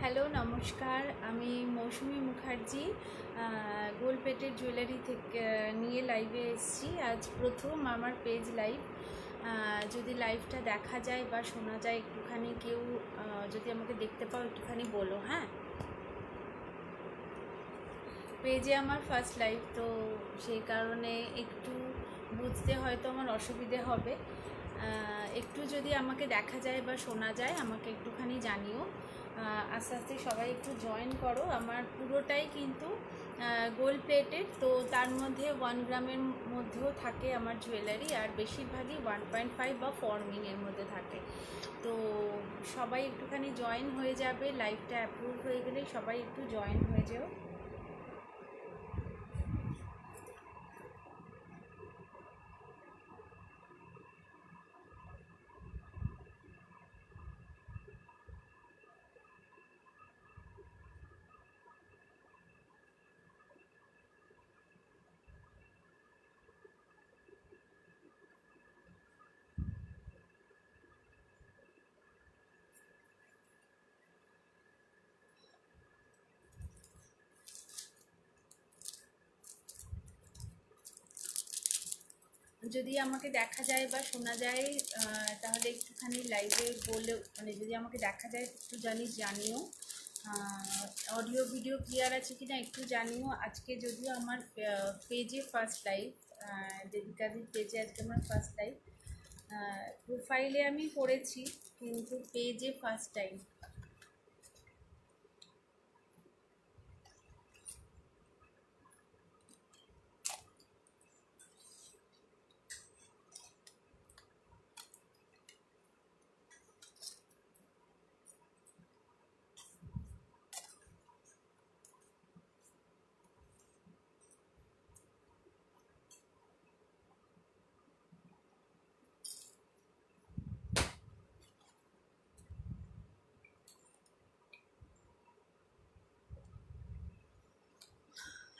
Hello, নমস্কার। আমি মৌসুমী Mukherjee গোলপেটের jewellery থেকে নিয়ে লাইভে এসেছি। আজ প্রথম আমার পেজ লাইভ। যদি লাইভটা দেখা যায় বা শোনা যায় একটুখানি, কেউ যদি আমাকে দেখতে পাও একটুখানি বলো। হ্যাঁ, পেজে আমার ফার্স্ট লাইভ, তো সেই কারণে একটু বুঝতে হয়তো আমার অসুবিধে হবে। একটু যদি আমাকে দেখা যায় বা শোনা যায় আমাকে একটুখানি জানিও। আস্তে আস্তে সবাই একটু জয়েন করো। আমার পুরোটাই কিন্তু গোল্ড প্লেটেড, তো তার মধ্যে 1 গ্রামের মধ্যেও থাকে আমার জুয়েলারি, আর বেশিরভাগই 1.5 বা ফর্মিংয়ের মধ্যে থাকে। তো সবাই একটুখানি জয়েন হয়ে যাবে। লাইভটা অ্যাপ্রুভ হয়ে গেলেই সবাই একটু জয়েন হয়ে যেও। যদি আমাকে দেখা যায় বা শোনা যায় তাহলে একটুখানি লাইভে বলে, মানে যদি আমাকে দেখা যায় একটু জানিও। অডিও ভিডিও ক্লিয়ার আছে কি না একটু জানিও। আজকে যদিও আমার পেজে ফার্স্ট লাইভ, দেবিকাদির পেজে আজকে আমার ফার্স্ট লাইভ। প্রোফাইলে আমি করেছি, কিন্তু পেজে first time.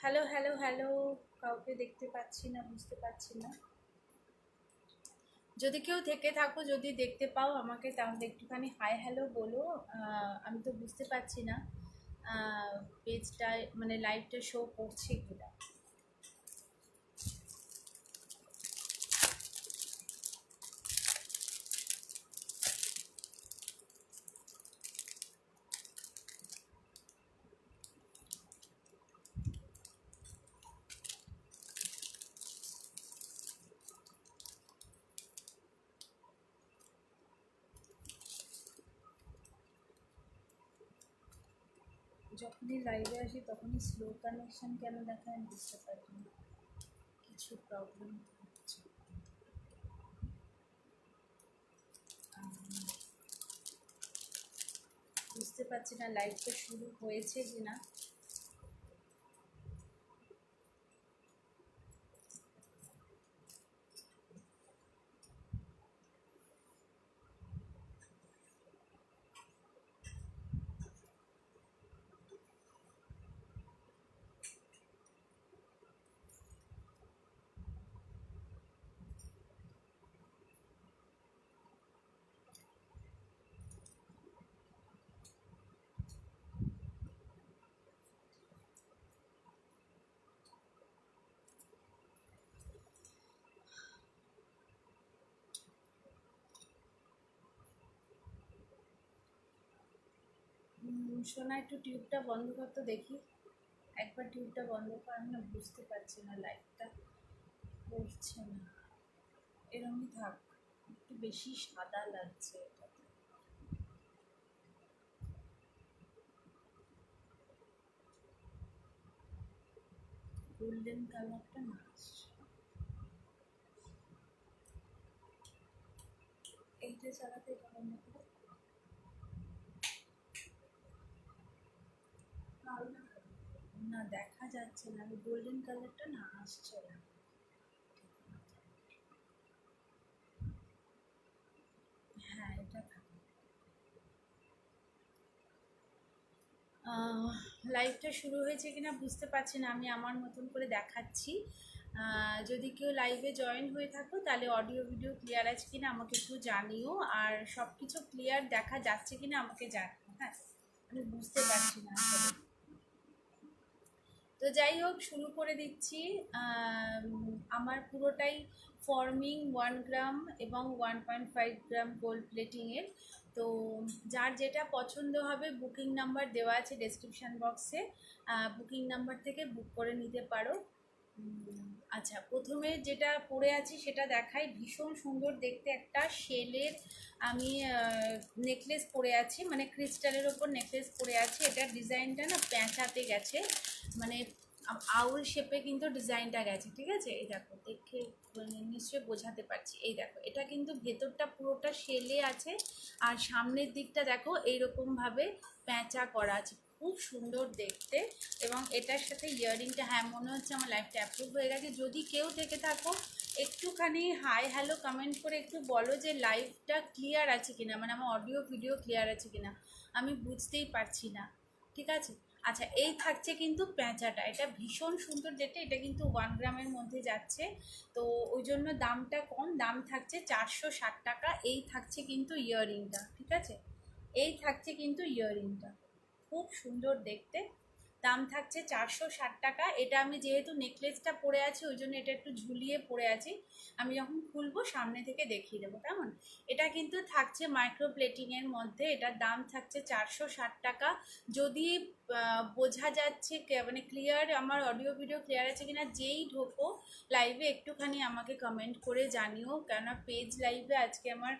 Hello hello hello, কাউকে দেখতে পাচ্ছি না, বুঝতে পারছি না। যদি কেউ থেকে থাকো, যদি দেখতে পাও আমাকে, তাহলে একটুখানি হাই হ্যালো বলো। আমি তো বুঝতে পারছি না পেজটায়, মানে লাইভটা শো করছে কিনা। যখনই লাইভে আসি তখনই স্লো কানেকশন কেন দেখায় আমি বুঝতে পারি না, কিছু প্রবলেম হচ্ছে। বুঝতে পারছি না লাইভটা শুরু হয়েছে কিনা। শোনা, একটু টিউবটা বন্ধ করতে দেখি। একবার টিউবটা বন্ধ কর, আমি না বুঝতে পারছি না লাইভটা করছে না। এরকমই থাক, একটু বেশি সাদা লাগছে এটাতে। গোল্ডেন কালারটা না আসছে, এইটা চালাতে পারো না, দেখা যাচ্ছে না। আমি গোল্ডেন কালারটা না আসছে না। হ্যাঁ, এটা থাকে। লাইভটা শুরু হয়েছে কিনা বুঝতে পারছি না, আমি আমার মতন করে দেখাচ্ছি। যদি কেউ লাইভে জয়েন হয়ে থাকো তাহলে অডিও ভিডিও ক্লিয়ার আছে কিনা আমাকে একটু জানিও, আর সব কিছু ক্লিয়ার দেখা যাচ্ছে কিনা আমাকে জানিও। হ্যাঁ, আমি বুঝতে পারছি না আসলে। তো যাই হোক, শুরু করে দিচ্ছি। আমার পুরোটাই ফর্মিং 1 গ্রাম এবং 1.5 গ্রাম গোল্ড প্লেটিংয়ের। তো যার যেটা পছন্দ হবে, বুকিং নাম্বার দেওয়া আছে ডেসক্রিপশান বক্সে, বুকিং নাম্বার থেকে বুক করে নিতে পারো। আচ্ছা, প্রথমে যেটা পরে আছি সেটা দেখাই। ভীষণ সুন্দর দেখতে একটা শেলের আমি নেকলেস পরে আছি, মানে ক্রিস্টালের ওপর নেকলেস পরে আছি। এটার ডিজাইনটা না প্যাঁচাতে গেছে, মানে আউল শেপে কিন্তু ডিজাইনটা গেছে, ঠিক আছে? এই দেখো, দেখে নিশ্চয়ই বোঝাতে পারছি। এই দেখো, এটা কিন্তু ভেতরটা পুরোটা শেলে আছে, আর সামনের দিকটা দেখো এইরকমভাবে প্যাঁচা করা আছে, খুব সুন্দর দেখতে। এবং এটার সাথে ইয়াররিংটা, হ্যাঁ মনে হচ্ছে আমার লাইফটা অ্যাপ্রুভ হয়ে গেছে। যদি কেউ থেকে থাকো, একটুখানি হাই হ্যালো কমেন্ট করে একটু বলো যে লাইভটা ক্লিয়ার আছে কিনা, মানে আমার অডিও ভিডিও ক্লিয়ার আছে কিনা, আমি বুঝতেই পারছি না, ঠিক আছে? আচ্ছা, এই থাকছে কিন্তু প্যাঁচাটা, এটা ভীষণ সুন্দর দেখতে। এটা কিন্তু 1 গ্রামের মধ্যে যাচ্ছে, তো ওই জন্য দামটা কম, দাম থাকছে 460 টাকা। এই থাকছে কিন্তু ইয়াররিংটা, ঠিক আছে? এই থাকছে কিন্তু ইয়াররিংটা, খুব সুন্দর দেখতে। দাম থাকছে 460 টাকা। এটা আমি যেহেতু নেকলেসটা পরে আছি, ওই জন্য এটা একটু ঝুলিয়ে পরে আছি। আমি যখন খুলবো সামনে থেকে দেখিয়ে দেবো, কেমন? এটা কিন্তু থাকছে মাইক্রো প্লেটিংয়ের মধ্যে। এটার দাম থাকছে 460 টাকা। যদি বোঝা যাচ্ছে, মানে ক্লিয়ার, আমার অডিও ভিডিও ক্লিয়ার আছে কিনা, যেই ঢোকো লাইভে একটুখানি আমাকে কমেন্ট করে জানিও, কেননা পেজ লাইভে আজকে আমার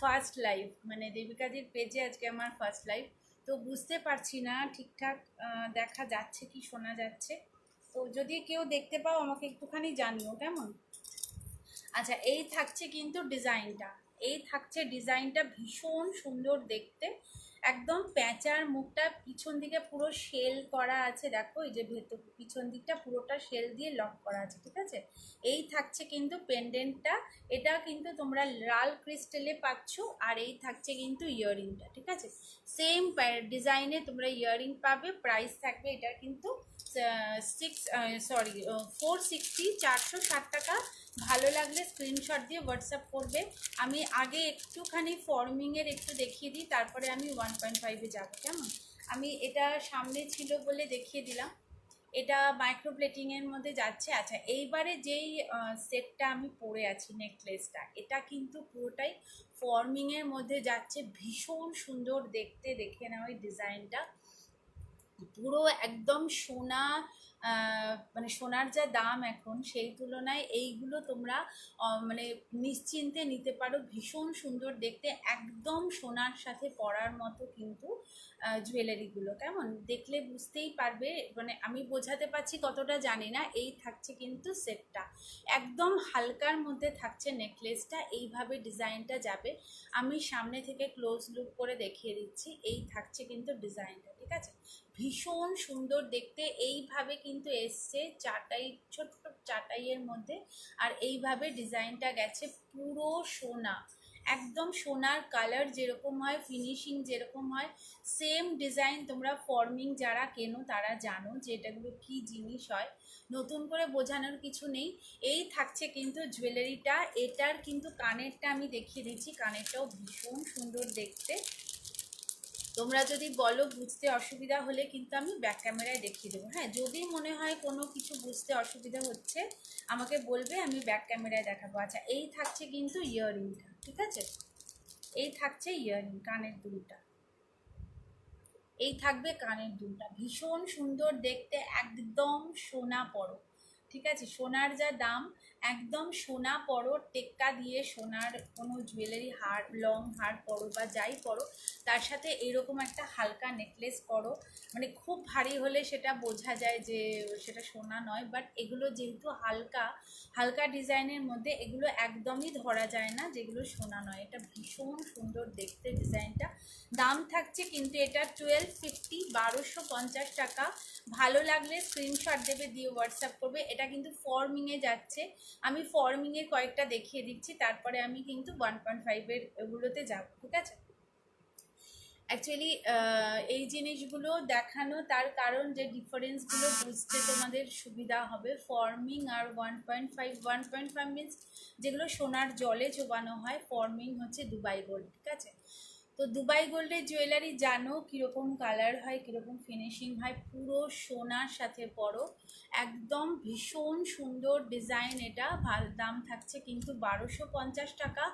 ফার্স্ট লাইভ, মানে দেবিকাদির পেজে আজকে আমার ফার্স্ট লাইভ। তো বুঝতে পারছি না ঠিকঠাক দেখা যাচ্ছে কি শোনা যাচ্ছে। তো যদি কেউ দেখতে পাও আমাকে একটুখানি জানিও, কেমন? আচ্ছা, এই থাকছে কিন্তু ডিজাইনটা, এই থাকছে ডিজাইনটা ভীষণ সুন্দর দেখতে। একদম প্যাঁচার মুখটা পিছন দিকে পুরো শেল করা আছে, দেখো এই যে ভেতর পিছন দিকটা পুরোটা শেল দিয়ে লক করা আছে, ঠিক আছে? এই থাকছে কিন্তু পেন্ডেন্টটা, এটা কিন্তু তোমরা লাল ক্রিস্টালে পাচ্ছ। আর এই থাকছে কিন্তু ইয়াররিংটা, ঠিক আছে? সেম ডিজাইনে তোমরা ইয়াররিং পাবে। প্রাইস থাকবে এটা কিন্তু 460 টাকা। ভালো লাগলে স্ক্রিনশট দিয়ে হোয়াটসঅ্যাপ করবে। আমি আগে একটুখানি ফর্মিংয়ের একটু দেখিয়ে দিই, তারপরে আমি 1.5-এ যাবো, কেমন? আমি এটা সামনে ছিল বলে দেখিয়ে দিলাম। এটা মাইক্রো প্লেটিংয়ের মধ্যে যাচ্ছে। আচ্ছা, এইবারে যেই সেটটা আমি পরে আছি, নেকলেসটা, এটা কিন্তু পুরোটাই ফর্মিংয়ের মধ্যে যাচ্ছে, ভীষণ সুন্দর দেখতে। দেখে নাও এই ডিজাইনটা, পুরো একদম সোনা। মানে সোনার যা দাম এখন, সেই তুলনায় এইগুলো তোমরা মানে নিশ্চিন্তে নিতে পারো। ভীষণ সুন্দর দেখতে, একদম সোনার সাথে পরার মতো কিন্তু জুয়েলারিগুলো, কেমন? দেখলে বুঝতেই পারবে, মানে আমি বোঝাতে পারছি কতটা জানি না। এই থাকছে কিন্তু সেটটা, একদম হালকার মধ্যে থাকছে নেকলেসটা, এইভাবে ডিজাইনটা যাবে। আমি সামনে থেকে ক্লোজ লুক করে দেখিয়ে দিচ্ছি। এই থাকছে কিন্তু ডিজাইনটা, ঠিক আছে? ভীষণ সুন্দর দেখতে। এইভাবে কিন্তু এসছে চাটাই, ছোট্ট চাটাইয়ের মধ্যে, আর এইভাবে ডিজাইনটা গেছে পুরো সোনা, একদম সোনার কালার যেরকম হয়, ফিনিশিং যেরকম হয়, সেম ডিজাইন। তোমরা ফর্মিং যারা কেনো তারা জানো যে এটাগুলো কী জিনিস হয়, নতুন করে বোঝানোর কিছু নেই। এই থাকছে কিন্তু জুয়েলারিটা। এটার কিন্তু কানেরটা আমি দেখিয়ে দিচ্ছি, কানেরটাও ভীষণ সুন্দর দেখতে। তোমরা যদি বলো বুঝতে অসুবিধা হলে কিন্তু আমি ব্যাক ক্যামেরায় দেখিয়ে দেবো। হ্যাঁ, যদি মনে হয় কোনো কিছু বুঝতে অসুবিধা হচ্ছে আমাকে বলবে, আমি ব্যাক ক্যামেরায় দেখাবো। আচ্ছা, এই থাকছে কিন্তু ইয়াররিংটা, ঠিক আছে? এই থাকছে ইয়াররিং, কানের দুলটা, এই থাকবে কানের দুলটা, ভীষণ সুন্দর দেখতে, একদম সোনা পরো, ঠিক আছে? সোনার যা দাম, একদম সোনা পরো, টেক্কা দিয়ে সোনার কোনো জুয়েলারি, হার, লং হার পরো বা যাই পরো, তার সাথে এরকম একটা হালকা নেকলেস পরো। মানে খুব ভারী হলে সেটা বোঝা যায় যে সেটা সোনা নয়, বাট এগুলো যেহেতু হালকা হালকা ডিজাইনের মধ্যে, এগুলো একদমই ধরা যায় না যেগুলো সোনা নয়। এটা ভীষণ সুন্দর দেখতে ডিজাইনটা। দাম থাকছে কিন্তু এটা 1250, 1250 টাকা। ভালো লাগলে স্ক্রিনশট দেবে, দিয়ে হোয়াটসঅ্যাপ করবে। এটা কিন্তু ফর্মিংয়ে যাচ্ছে, আমি ফর্মিংয়ের কয়েকটা দেখিয়ে দিচ্ছি, তারপরে আমি কিন্তু 1.5-এর এগুলোতে যাব, ঠিক আছে? অ্যাকচুয়ালি এই জিনিসগুলো দেখানো তার কারণ যে ডিফারেন্সগুলো বুঝতে তোমাদের সুবিধা হবে। ফর্মিং আর 1.5, 1.5 মিনস যেগুলো সোনার জলে চোবানো হয়, ফর্মিং হচ্ছে দুবাই গোল্ড, ঠিক আছে? তো তো দুবাই গোল্ডের জুয়েলারি জানো কীরকম কালার হয়, কীরকম ফিনিশিং হয়, পুরো সোনার সাথে পরো, একদম ভীষণ সুন্দর ডিজাইন। এটা দাম থাকছে কিন্তু 1250 টাকা।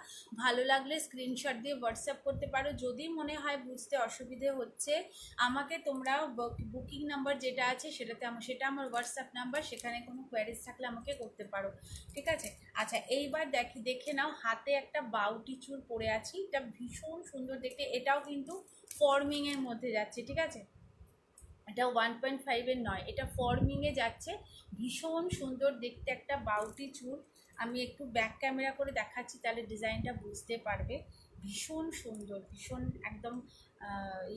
ভালো লাগলে স্ক্রিনশট দিয়ে হোয়াটসঅ্যাপ করতে পারো। যদি মনে হয় বুঝতে অসুবিধে হচ্ছে, আমাকে তোমরা বুকিং নাম্বার যেটা আছে সেটা আমার হোয়াটসঅ্যাপ নাম্বার, সেখানে কোনো কোয়ারিজ থাকলে আমাকে করতে পারো, ঠিক আছে। আচ্ছা, এইবার দেখে নাও, হাতে একটা বাউটি চুর পরে আছি, এটা ভীষণ সুন্দর দেখতে। এটাও কিন্তু ফর্মিংয়ের মধ্যে যাচ্ছে, ঠিক আছে। এটা 1.5-এর নয়, এটা ফর্মিংয়ে যাচ্ছে, ভীষণ সুন্দর দেখতে একটা বাউটি চুর। আমি একটু ব্যাক ক্যামেরা করে দেখাচ্ছি, তাহলে ডিজাইনটা বুঝতে পারবে। ভীষণ সুন্দর, ভীষণ একদম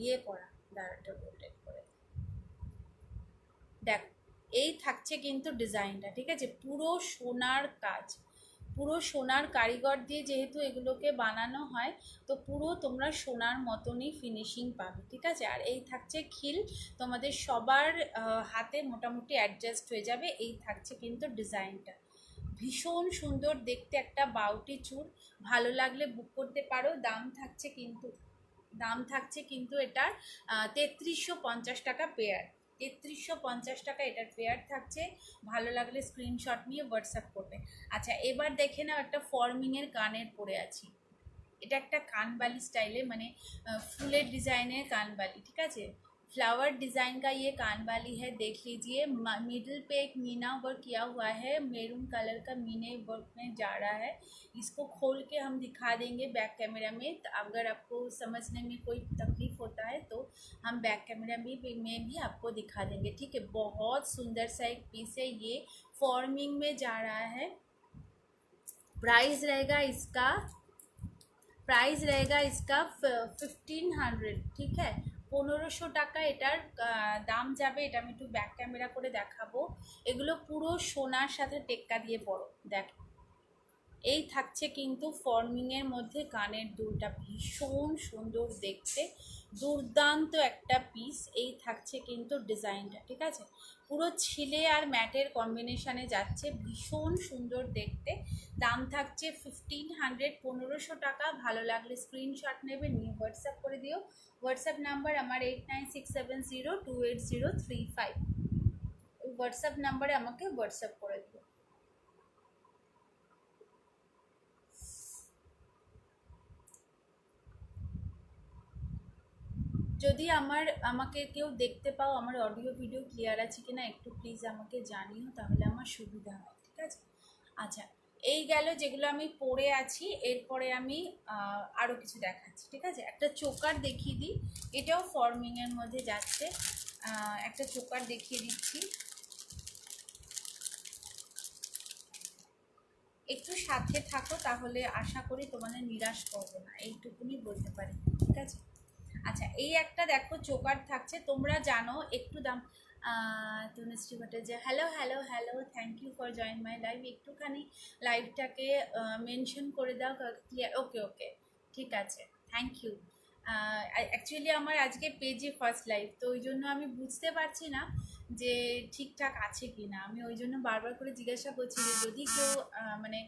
ইয়ে করা, দাঁড়াটা রোটেট করে দেখ। এই থাকছে কিন্তু ডিজাইনটা, ঠিক আছে। পুরো সোনার কাজ, পুরো সোনার কারিগর দিয়ে যেহেতু এগুলোকে বানানো হয়, তো পুরো তোমরা সোনার মতনই ফিনিশিং পাবে, ঠিক আছে। আর এই থাকছে খিল, তোমাদের সবার হাতে মোটামুটি অ্যাডজাস্ট হয়ে যাবে। এই থাকছে কিন্তু ডিজাইনটা, ভীষণ সুন্দর দেখতে একটা বাউটি চুর। ভালো লাগলে বুক করতে পারো। দাম থাকছে কিন্তু এটার 3350 টাকা পেয়ার। 3350 টাকা এটার পেয়ার থাকছে। ভালো লাগলে স্ক্রিনশট নিয়ে হোয়াটসঅ্যাপ করবে। আচ্ছা, এবার দেখে নাও, একটা ফর্মিংয়ের কানের পরে আছি। এটা একটা कानबाली स्टाइल है, मैंने फूलेर डिज़ाइनर कानबाली, ठीक है। फ्लावर डिज़ाइन का ये कानबाली है, देख लीजिए। मिडिल पे एक मीना वर्क किया हुआ है, मेरून कलर का मीने वर्क में जा रहा है। इसको खोल के हम दिखा देंगे बैक कैमरा में, तो अगर आपको समझने में कोई तकलीफ़ होता है तो हम बैक कैमरा में भी आपको दिखा देंगे, ठीक है। बहुत सुंदर सा एक पीस है, ये फॉर्मिंग में जा रहा है। प्राइस रहेगा इसका 1500, ঠিক है। 1500 টাকা এটার দাম যাবে। এটা আমি একটু ব্যাক ক্যামেরা করে দেখাবো। এগুলো পুরো সোনার সাথে টেক্কা দিয়ে পড়ো, দেখো। এই থাকছে কিন্তু ফর্মিংয়ের মধ্যে কানের দুলটা, ভীষণ সুন্দর দেখতে, দুর্দান্ত একটা পিস। এই থাকছে কিন্তু ডিজাইনটা, ঠিক আছে। পুরো ছিলে আর ম্যাটের কম্বিনেশানে যাচ্ছে, ভীষণ সুন্দর দেখতে। দাম থাকছে 1500, 1500 টাকা। ভালো লাগলে স্ক্রিনশট নেবে, নিয়ে হোয়াটসঅ্যাপ করে দিও। হোয়াটসঅ্যাপ নাম্বার আমার 8967028035। ওই হোয়াটসঅ্যাপ নাম্বারে আমাকে হোয়াটসঅ্যাপ করে দিও। যদি আমাকে কেউ দেখতে পাও, আমার অডিও ভিডিও ক্লিয়ার আছে কিনা একটু প্লিজ আমাকে জানিও, তাহলে আমার সুবিধা হয়, ঠিক আছে। আচ্ছা, এই গেল যেগুলো আমি পরে আছি। এরপরে আমি আরও কিছু দেখাচ্ছি, ঠিক আছে। একটা চোকার দেখিয়ে দিই, এটাও ফর্মিংয়ের মধ্যে যাচ্ছে। একটা চোকার দেখিয়ে দিচ্ছি, একটু সাথে থাকো, তাহলে আশা করি তোমাদের নিরাশ করবো না, এইটুকুনি বলতে পারি, ঠিক আছে। আচ্ছা, এই একটা দেখো চোকার থাকছে, তোমরা জানো একটু দাম। Tanushree Bhattacharya, hello hello hello, thank you for join my live. একটুখানি লাইভটাকে মেনশন করে দাও, ক্লিয়ার। ওকে ওকে, ঠিক আছে, থ্যাংক ইউ। অ্যাকচুয়ালি আমার আজকে পেজে ফার্স্ট লাইভ, তো ওই জন্য আমি বুঝতে পারছি না যে ঠিকঠাক আছে কি না। আমি ওই জন্য বারবার করে জিজ্ঞাসা করছি যে যদি কেউ মানে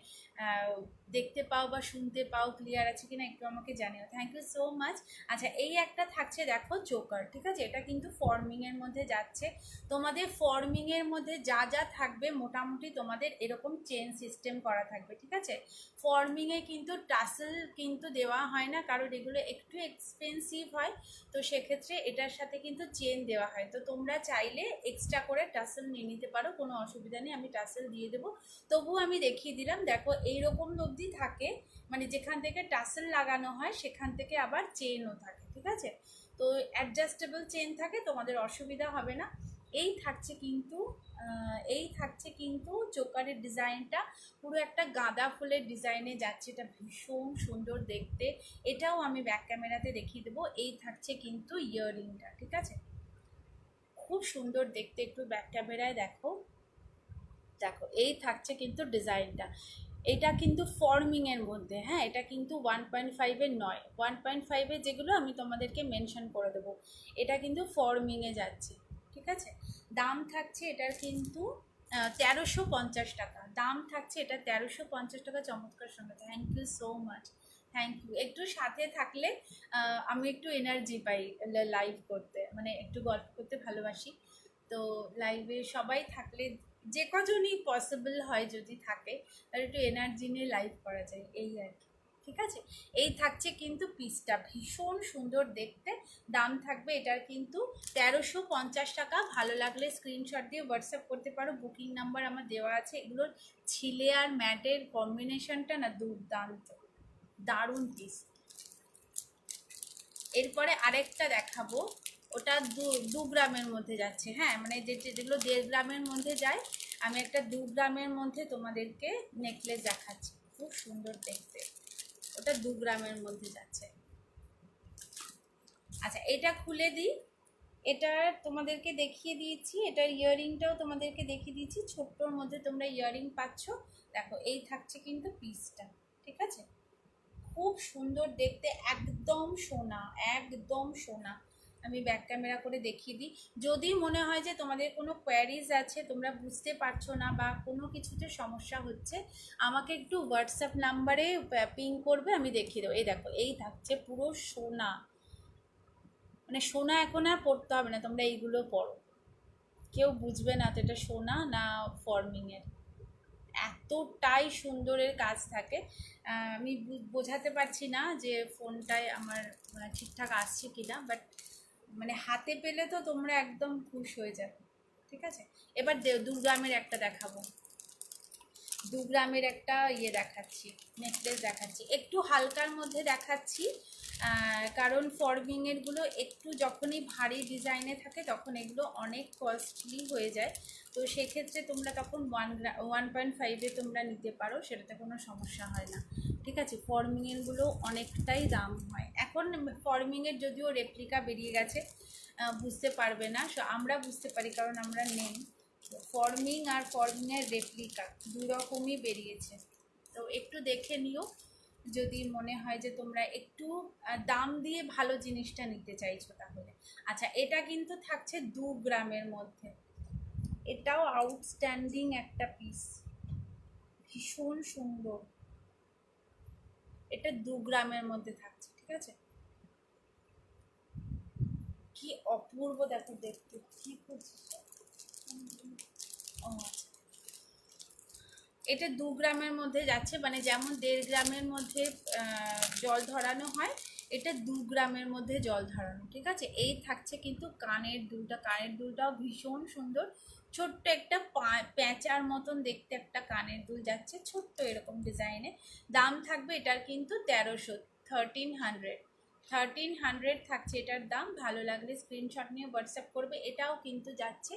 দেখতে পাও বা শুনতে পাও, ক্লিয়ার আছে কিনা একটু আমাকে জানিও। Thank you so much. আচ্ছা, এই একটা থাকছে দেখো চোকার, ঠিক আছে। এটা কিন্তু ফর্মিংয়ের মধ্যে যাচ্ছে। তোমাদের ফর্মিংয়ের মধ্যে যা যা থাকবে মোটামুটি তোমাদের এরকম চেন সিস্টেম করা থাকবে, ঠিক আছে। ফর্মিংয়ে কিন্তু টাসেল কিন্তু দেওয়া হয় না, কারণ এগুলো একটু এক্সপেন্সিভ হয়, তো সেক্ষেত্রে এটার সাথে কিন্তু চেন দেওয়া হয়। তো তোমরা চাইলে এক্সট্রা করে টাসেল নিয়ে নিতে পারো, কোনো অসুবিধা নেই, আমি টাসেল দিয়ে দেবো। তবুও আমি দেখিয়ে দিলাম, দেখো এইরকম অবধি থাকে, মানে যেখান থেকে টাসেল লাগানো হয় সেখান থেকে আবার চেনও থাকে, ঠিক আছে। তো অ্যাডজাস্টেবল চেন থাকে, তোমাদের অসুবিধা হবে না। এই থাকছে কিন্তু চোকারের ডিজাইনটা পুরো একটা গাঁদা ফুলের ডিজাইনে যাচ্ছে, এটা ভীষণ সুন্দর দেখতে। এটাও আমি ব্যাক ক্যামেরাতে দেখিয়ে দেবো। এই থাকছে কিন্তু ইয়াররিংটা, ঠিক আছে, খুব সুন্দর দেখতে। একটু ব্যাক ক্যামেরায় দেখো, দেখো এই থাকছে কিন্তু ডিজাইনটা। এটা কিন্তু ফর্মিংয়ের মধ্যে, হ্যাঁ, এটা কিন্তু 1.5-এর নয়, 1.5-এর যেগুলো আমি তোমাদেরকে মেনশন করে দেবো। এটা কিন্তু ফর্মিংয়ে যাচ্ছে, ঠিক আছে। দাম থাকছে এটার কিন্তু 1350 টাকা। দাম থাকছে এটা 1350 টাকা। চমৎকার সঙ্গে, thank you so much, thank you. একটু সাথে থাকলে আমি একটু এনার্জি পাই লাইভ করতে, মানে একটু গল্প করতে ভালোবাসি। তো লাইভে সবাই থাকলে, যে কজনই পসিবল হয় যদি থাকে, তাহলে একটু এনার্জি নিয়ে লাইভ করা যায়, এই আর কি। ঠিক আছে, এই থাকছে কিন্তু পিসটা ভীষণ সুন্দর দেখতে। দাম থাকবে এটার কিন্তু 1350 টাকা। ভালো লাগলে স্ক্রিনশট দিয়ে হোয়াটসঅ্যাপ করতে পারো, বুকিং নাম্বার আমার দেওয়া আছে। এগুলোর ছিলে আর ম্যাটের কম্বিনেশনটা না দুর্দান্ত, দারুণ পিস। এরপরে আরেকটা দেখাবো, ওটা 2 গ্রামের মধ্যে যাচ্ছে। হ্যাঁ, মানে যেগুলো 1.5 গ্রামের মধ্যে যায়, আমি একটা 2 গ্রামের মধ্যে তোমাদেরকে নেকলেস দেখাচ্ছি, খুব সুন্দর দেখতে। ওটা 2 গ্রামের মধ্যে যাচ্ছে। আচ্ছা, এটা খুলে দিই। এটা তোমাদেরকে দেখিয়ে দিয়েছি, এটার ইয়াররিংটাও তোমাদেরকে দেখিয়ে দিয়েছি। ছোট্টর মধ্যে তোমরা ইয়াররিং পাচ্ছ। দেখো, এই থাকছে কিন্তু পিসটা। ঠিক আছে, খুব সুন্দর দেখতে, একদম সোনা, একদম সোনা। আমি ব্যাক ক্যামেরা করে দেখিয়ে দিই। যদি মনে হয় যে তোমাদের কোনো কোয়ারিজ আছে, তোমরা বুঝতে পারছো না বা কোনো কিছুতে সমস্যা হচ্ছে, আমাকে একটু হোয়াটসঅ্যাপ নাম্বারে পিং করবে, আমি দেখিয়ে দেবো। এই দেখো, এই থাকছে পুরো সোনা, মানে সোনা এখন আর পড়তে হবে না, তোমরা এইগুলো পড়ো, কেউ বুঝবে না তো এটা সোনা না ফর্মিংয়ের। এতটাই সুন্দরের কাজ থাকে। আমি বোঝাতে পারছি না যে ফোনটায় আমার ঠিকঠাক আসছে কি না, বাট মানে হাতে পেলে তো তোমরা একদম খুশ হয়ে যাবে। ঠিক আছে, এবার 2 গ্রামের একটা দেখাবো। 2 গ্রামের একটা দেখাচ্ছি, নেকলেস দেখাচ্ছি, একটু হালকার মধ্যে দেখাচ্ছি। কারণ ফরমিংয়েরগুলো একটু যখনই ভারী ডিজাইনে থাকে তখন এগুলো অনেক কস্টলি হয়ে যায়। তো সেক্ষেত্রে তোমরা তখন 1.5-এ তোমরা নিতে পারো, সেটাতে কোনো সমস্যা হয় না। ঠিক আছে, ফরমিংয়েরগুলো অনেকটাই দাম হয় এখন। ফরমিংয়ের যদিও রেপ্লিকা বেরিয়ে গেছে, বুঝতে পারবে না, আমরা বুঝতে পারি কারণ আমরা নেই। ফর্মিং আর ফর্মিংয়ের রেপ্লিকা দুই রকমই বেরিয়েছে। তো একটু দেখে নিও, যদি মনে হয় যে তোমরা একটু দাম দিয়ে ভালো জিনিসটা নিতে চাইছো তাহলে। আচ্ছা, এটা কিন্তু থাকছে 2 গ্রামের মধ্যে। এটাও আউটস্ট্যান্ডিং একটা পিস, ভীষণ সুন্দর। এটা 2 গ্রামের মধ্যে থাকছে। ঠিক আছে, কি অপূর্ব দেখো দেখতে, কি করছিস? ও আচ্ছা, এটা 2 গ্রামের মধ্যে যাচ্ছে, মানে যেমন 1.5 গ্রামের মধ্যে জল ধরানো হয়, এটা 2 গ্রামের মধ্যে জল ধরানো। ঠিক আছে, এই থাকছে কিন্তু কানের দুলটা, কানের দুলটাও ভীষণ সুন্দর। ছোট্ট একটা প্যাঁচার মতন দেখতে একটা কানের দুল যাচ্ছে, ছোট্ট এরকম ডিজাইনে। দাম থাকবে এটার কিন্তু 1300 1300 থাকছে এটার দাম। ভালো লাগলে স্ক্রিনশট নিয়ে হোয়াটসঅ্যাপ করবে। এটাও কিন্তু যাচ্ছে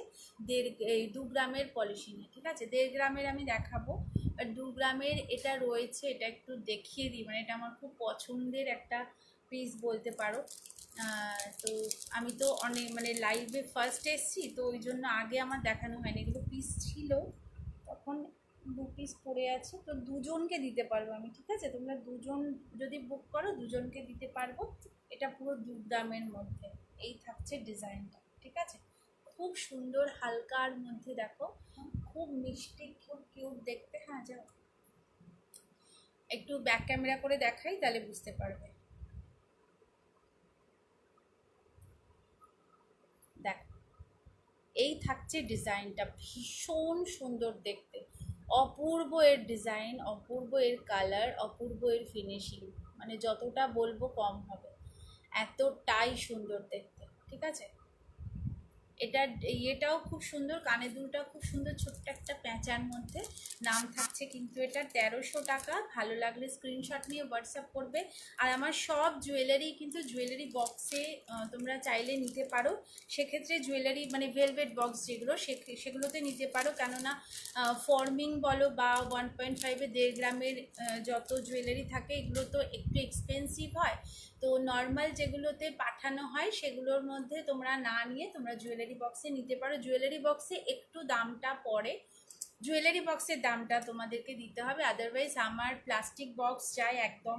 2 গ্রামের পলিশিংয়ে। ঠিক আছে, 1.5 গ্রামের আমি দেখাবো, আর 2 গ্রামের এটা রয়েছে। এটা একটু দেখিয়ে দিই, মানে এটা আমার খুব পছন্দের একটা পিস বলতে পারো। তো আমি তো অনেক মানে লাইভে ফার্স্ট এসছি, তো ওই জন্য আগে আমার দেখানো হয়নি। এগুলো পিস ছিল তখন, 2 পিস পড়ে আছে, তো দুজনকে দিতে পারবো আমি। ঠিক আছে, তোমরা দুজন যদি বুক করো, দুজনকে দিতে পারবো। এটা পুরো 2 গ্রামের মধ্যে এই থাকছে ডিজাইনটা। ঠিক আছে, খুব সুন্দর, হালকার মধ্যে দেখো, খুব মিষ্টি, খুব কিউট দেখতে। হ্যাঁ, যাও একটু ব্যাক ক্যামেরা করে দেখাই, তাহলে বুঝতে পারবে। দেখ, এই থাকছে ডিজাইনটা, ভীষণ সুন্দর দেখতে, অপূর্ব এর ডিজাইন, অপূর্ব এর কালার, অপূর্ব এর ফিনিশিং, মানে যতটা বলবো কম হবে, এতটাই সুন্দর দেখতে। ঠিক আছে, এটার ইয়েটাও খুব সুন্দর, কানের দুলটাও খুব সুন্দর, ছোট্ট একটা প্যাঁচার মধ্যে। দাম থাকছে কিন্তু এটা 1300 টাকা। ভালো লাগলে স্ক্রিনশট নিয়ে হোয়াটসঅ্যাপ করবে। আর আমার সব জুয়েলারি কিন্তু জুয়েলারি বক্সে তোমরা চাইলে নিতে পারো। সেক্ষেত্রে জুয়েলারি মানে ভেলভেট বক্স যেগুলো, সেগুলোতে নিতে পারো, কেননা ফর্মিং বলো বা 1.5-এ 1.5 গ্রামের যত জুয়েলারি থাকে, এগুলো তো একটু এক্সপেন্সিভ হয়। তো নর্মাল যেগুলোতে পাঠানো হয় সেগুলোর মধ্যে তোমরা না নিয়ে তোমরা জুয়েলারি বক্সে নিতে পারো। জুয়েলারি বক্সে একটু দামটা পড়ে, জুয়েলারি বক্সের দামটা তোমাদেরকে দিতে হবে। আদারওয়াইজ আমার প্লাস্টিক বক্স চাই একদম,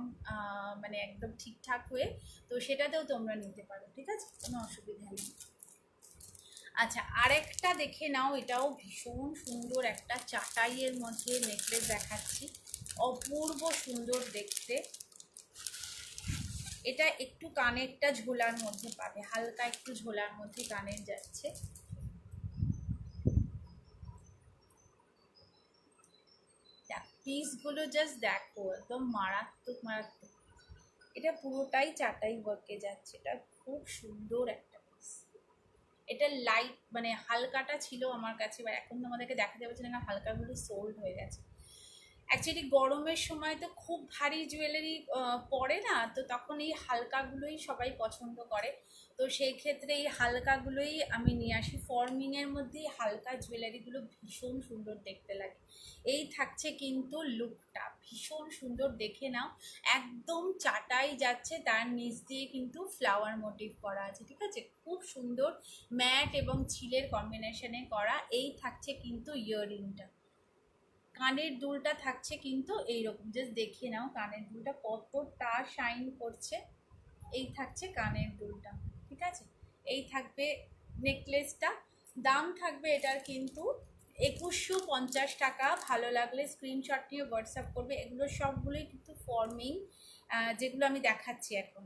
মানে একদম ঠিকঠাক হয়ে, তো সেটাতেও তোমরা নিতে পারো। ঠিক আছে, কোনো অসুবিধা নেই। আচ্ছা, আরেকটা দেখে নাও, এটাও ভীষণ সুন্দর একটা চাটাইয়ের মধ্যে নেকলেস দেখাচ্ছি, অপূর্ব সুন্দর দেখতে। এটা একটু কানেরটা ঝোলার মধ্যে পাবে, হালকা একটু ঝোলার মধ্যে কানের যাচ্ছে। পিসগুলো জাস্ট দেখো, একদম মারাত্মক মারাত্মক। এটা পুরোটাই চাটাই ওয়ার্কে যাচ্ছে, এটা খুব সুন্দর একটা পিস। এটা লাইট মানে হালকাটা ছিল আমার কাছে, এবার এখন তোমাদেরকে দেখাতে পারছি না, হালকাগুলো সোল্ড হয়ে গেছে। অ্যাকচুয়ালি গরমের সময় তো খুব ভারী জুয়েলারি পরে না, তো তখন এই হালকাগুলোই সবাই পছন্দ করে। তো সেই ক্ষেত্রে এই হালকাগুলোই আমি নিয়ে আসি। ফর্মিংয়ের মধ্যে হালকা জুয়েলারিগুলো ভীষণ সুন্দর দেখতে লাগে। এই থাকছে কিন্তু লুকটা ভীষণ সুন্দর, দেখে নাও। একদম চাটাই যাচ্ছে, তার নিচ দিয়ে কিন্তু ফ্লাওয়ার মোটিভ করা আছে, ঠিক আছে, খুব সুন্দর ম্যাট এবং ছিলের কম্বিনেশনে করা। এই থাকছে কিন্তু ইয়াররিংটা। কানের দুলটা থাকছে কিন্তু এইরকম, জাস্ট দেখে নাও কানের দুলটা কতটা শাইন করছে। এই থাকছে কানের দুলটা, ঠিক আছে। এই থাকবে নেকলেসটা। দাম থাকবে এটার কিন্তু 2150 টাকা। ভালো লাগলে স্ক্রিনশট নিয়ে হোয়াটসঅ্যাপ করবে। এগুলো সবগুলোই কিন্তু ফর্মিং, যেগুলো আমি দেখাচ্ছি এখন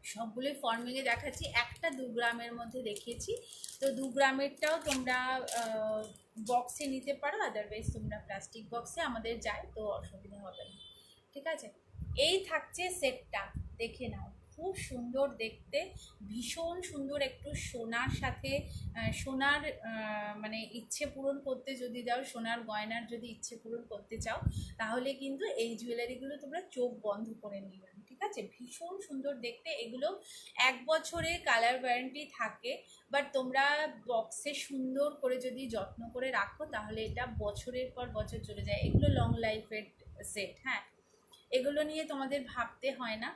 সবগুলোই ফর্মিংয়ে দেখাচ্ছি। একটা 2 গ্রামের মধ্যে দেখিয়েছি, তো 2 গ্রামেরটাও তোমরা বক্সে নিতে পারো, আদারওয়াইজ তোমরা প্লাস্টিক বক্সে আমাদের যায়, তো অসুবিধা হবে না, ঠিক আছে। এই থাকছে সেটটা, দেখে নাও খুব সুন্দর দেখতে, ভীষণ সুন্দর। একটু সোনার সাথে সোনার মানে ইচ্ছে পূরণ করতে যদি যাও, সোনার গয়নার যদি ইচ্ছে পূরণ করতে চাও, তাহলে কিন্তু এই জুয়েলারিগুলো তোমরা চোখ বন্ধ করে নিবে, ঠিক আছে। ভীষণ সুন্দর দেখতে। এগুলো 1 বছরের কালার ওয়ারেন্টি থাকে, বাট তোমরা বক্সে সুন্দর করে যদি যত্ন করে রাখো, তাহলে এটা বছরের পর বছর চলে যায়। এগুলো লং লাইফের সেট, হ্যাঁ, এগুলো নিয়ে তোমাদের ভাবতে হয় না।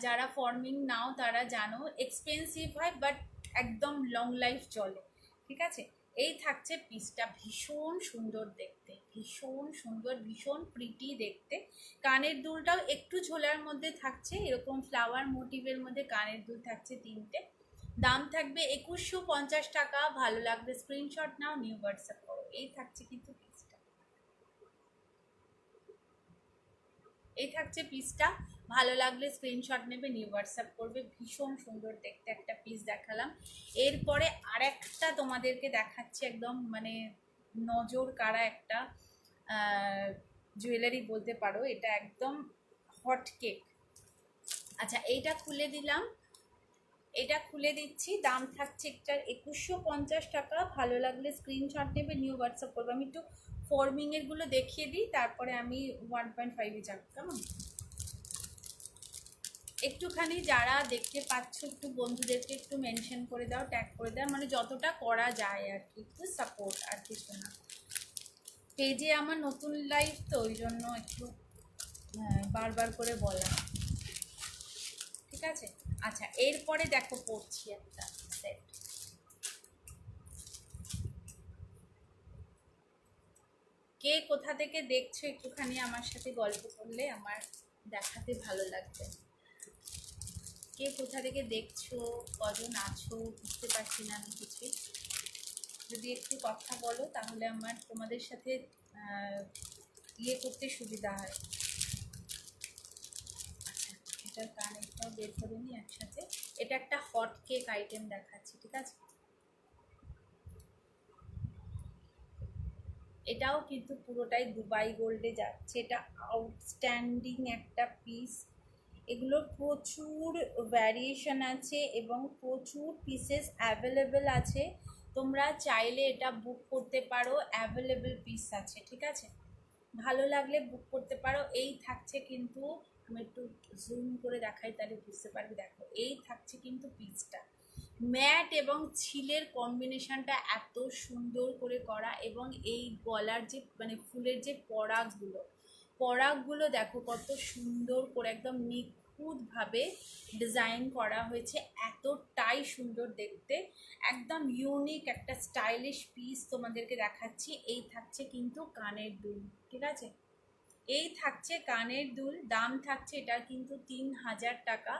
যারা ফর্মিং নাও তারা জানো এক্সপেন্সিভ হয়, বাট একদম লং লাইফ চলে, ঠিক আছে। এই থাকছে পিসটা, ভীষণ সুন্দর দেখতে, ভীষণ সুন্দর, ভীষণ প্রিটি দেখতে। কানের দুলটাও একটু ঝোলার মধ্যে থাকছে, এরকম ফ্লাওয়ার মোটিভের মধ্যে কানের দুল থাকছে 3টে। দাম থাকবে 2150 টাকা। ভালো লাগবে স্ক্রিনশট নাও, নিউ হোয়াটসঅ্যাপ করো। এই থাকছে কিন্তু পিসটা, এই থাকছে পিসটা। ভালো লাগলে স্ক্রিনশট নেবে, নিউ হোয়াটসঅ্যাপ করবে। ভীষণ সুন্দর দেখতে একটা পিস দেখালাম। এরপরে আরেকটা তোমাদেরকে দেখাচ্ছি, একদম মানে নজর কাড়া একটা জুয়েলারি বলতে পারো, এটা একদম হট কেক। আচ্ছা, এইটা খুলে দিলাম, এটা খুলে দিচ্ছি। দাম থাকছে একটার 2150 টাকা। ভালো লাগলে স্ক্রিনশট নেবে, নিউ হোয়াটসঅ্যাপ করবে। আমি একটু ফর্মিংয়েরগুলো দেখিয়ে দিই, তারপরে আমি 1.5 যাব, কেমন। একটুখানি যারা দেখতে পাচ্ছ একটু বন্ধুদেরকে একটু মেনশন করে দাও, ট্যাগ করে দাও, মানে যতটা করা যায় আর কি, একটু সাপোর্ট, আর কিছু না। পেজে আমার নতুন লাইফ তো ওই জন্য একটু বারবার করে বলা, ঠিক আছে। আচ্ছা, এরপরে দেখো পড়ছি একটা সেট। কে কোথা থেকে দেখছো একটুখানি আমার সাথে গল্প করলে আমার দেখাতে ভালো লাগবে। কে কোথা থেকে দেখছো, কজন আছো, বুঝতে পারছি না আমি কিছু। যদি একটু কথা বলো তাহলে আমার তোমাদের সাথে ইয়ে করতে সুবিধা হয়। আচ্ছা, এটার কানেরটাও বের করে নিই একসাথে। এটা একটা হট কেক আইটেম দেখাচ্ছি, ঠিক আছে। এটাও কিন্তু পুরোটাই দুবাই গোল্ডে যাচ্ছে, এটা আউটস্ট্যান্ডিং একটা পিস। এগুলোর প্রচুর ভ্যারিয়েশন আছে এবং প্রচুর পিসেস অ্যাভেলেবেল আছে। তোমরা চাইলে এটা বুক করতে পারো, অ্যাভেলেবেল পিস আছে, ঠিক আছে। ভালো লাগলে বুক করতে পারো। এই থাকছে কিন্তু, আমি একটু জুম করে দেখাই তাহলে বুঝতে পারবি। দেখো, এই থাকছে কিন্তু পিসটা। ম্যাট এবং ছিলের কম্বিনেশনটা এত সুন্দর করে করা, এবং এই গলার যে মানে ফুলের যে পরাগগুলো দেখো কত সুন্দর করে একদম নিখুঁতভাবে ডিজাইন করা হয়েছে, এতটাই সুন্দর দেখতে। একদম ইউনিক একটা স্টাইলিশ পিস তোমাদেরকে দেখাচ্ছি। এই থাকছে কিন্তু কানের দুল, ঠিক আছে। এই থাকছে কানের দুল। দাম থাকছে এটার কিন্তু 3000 টাকা।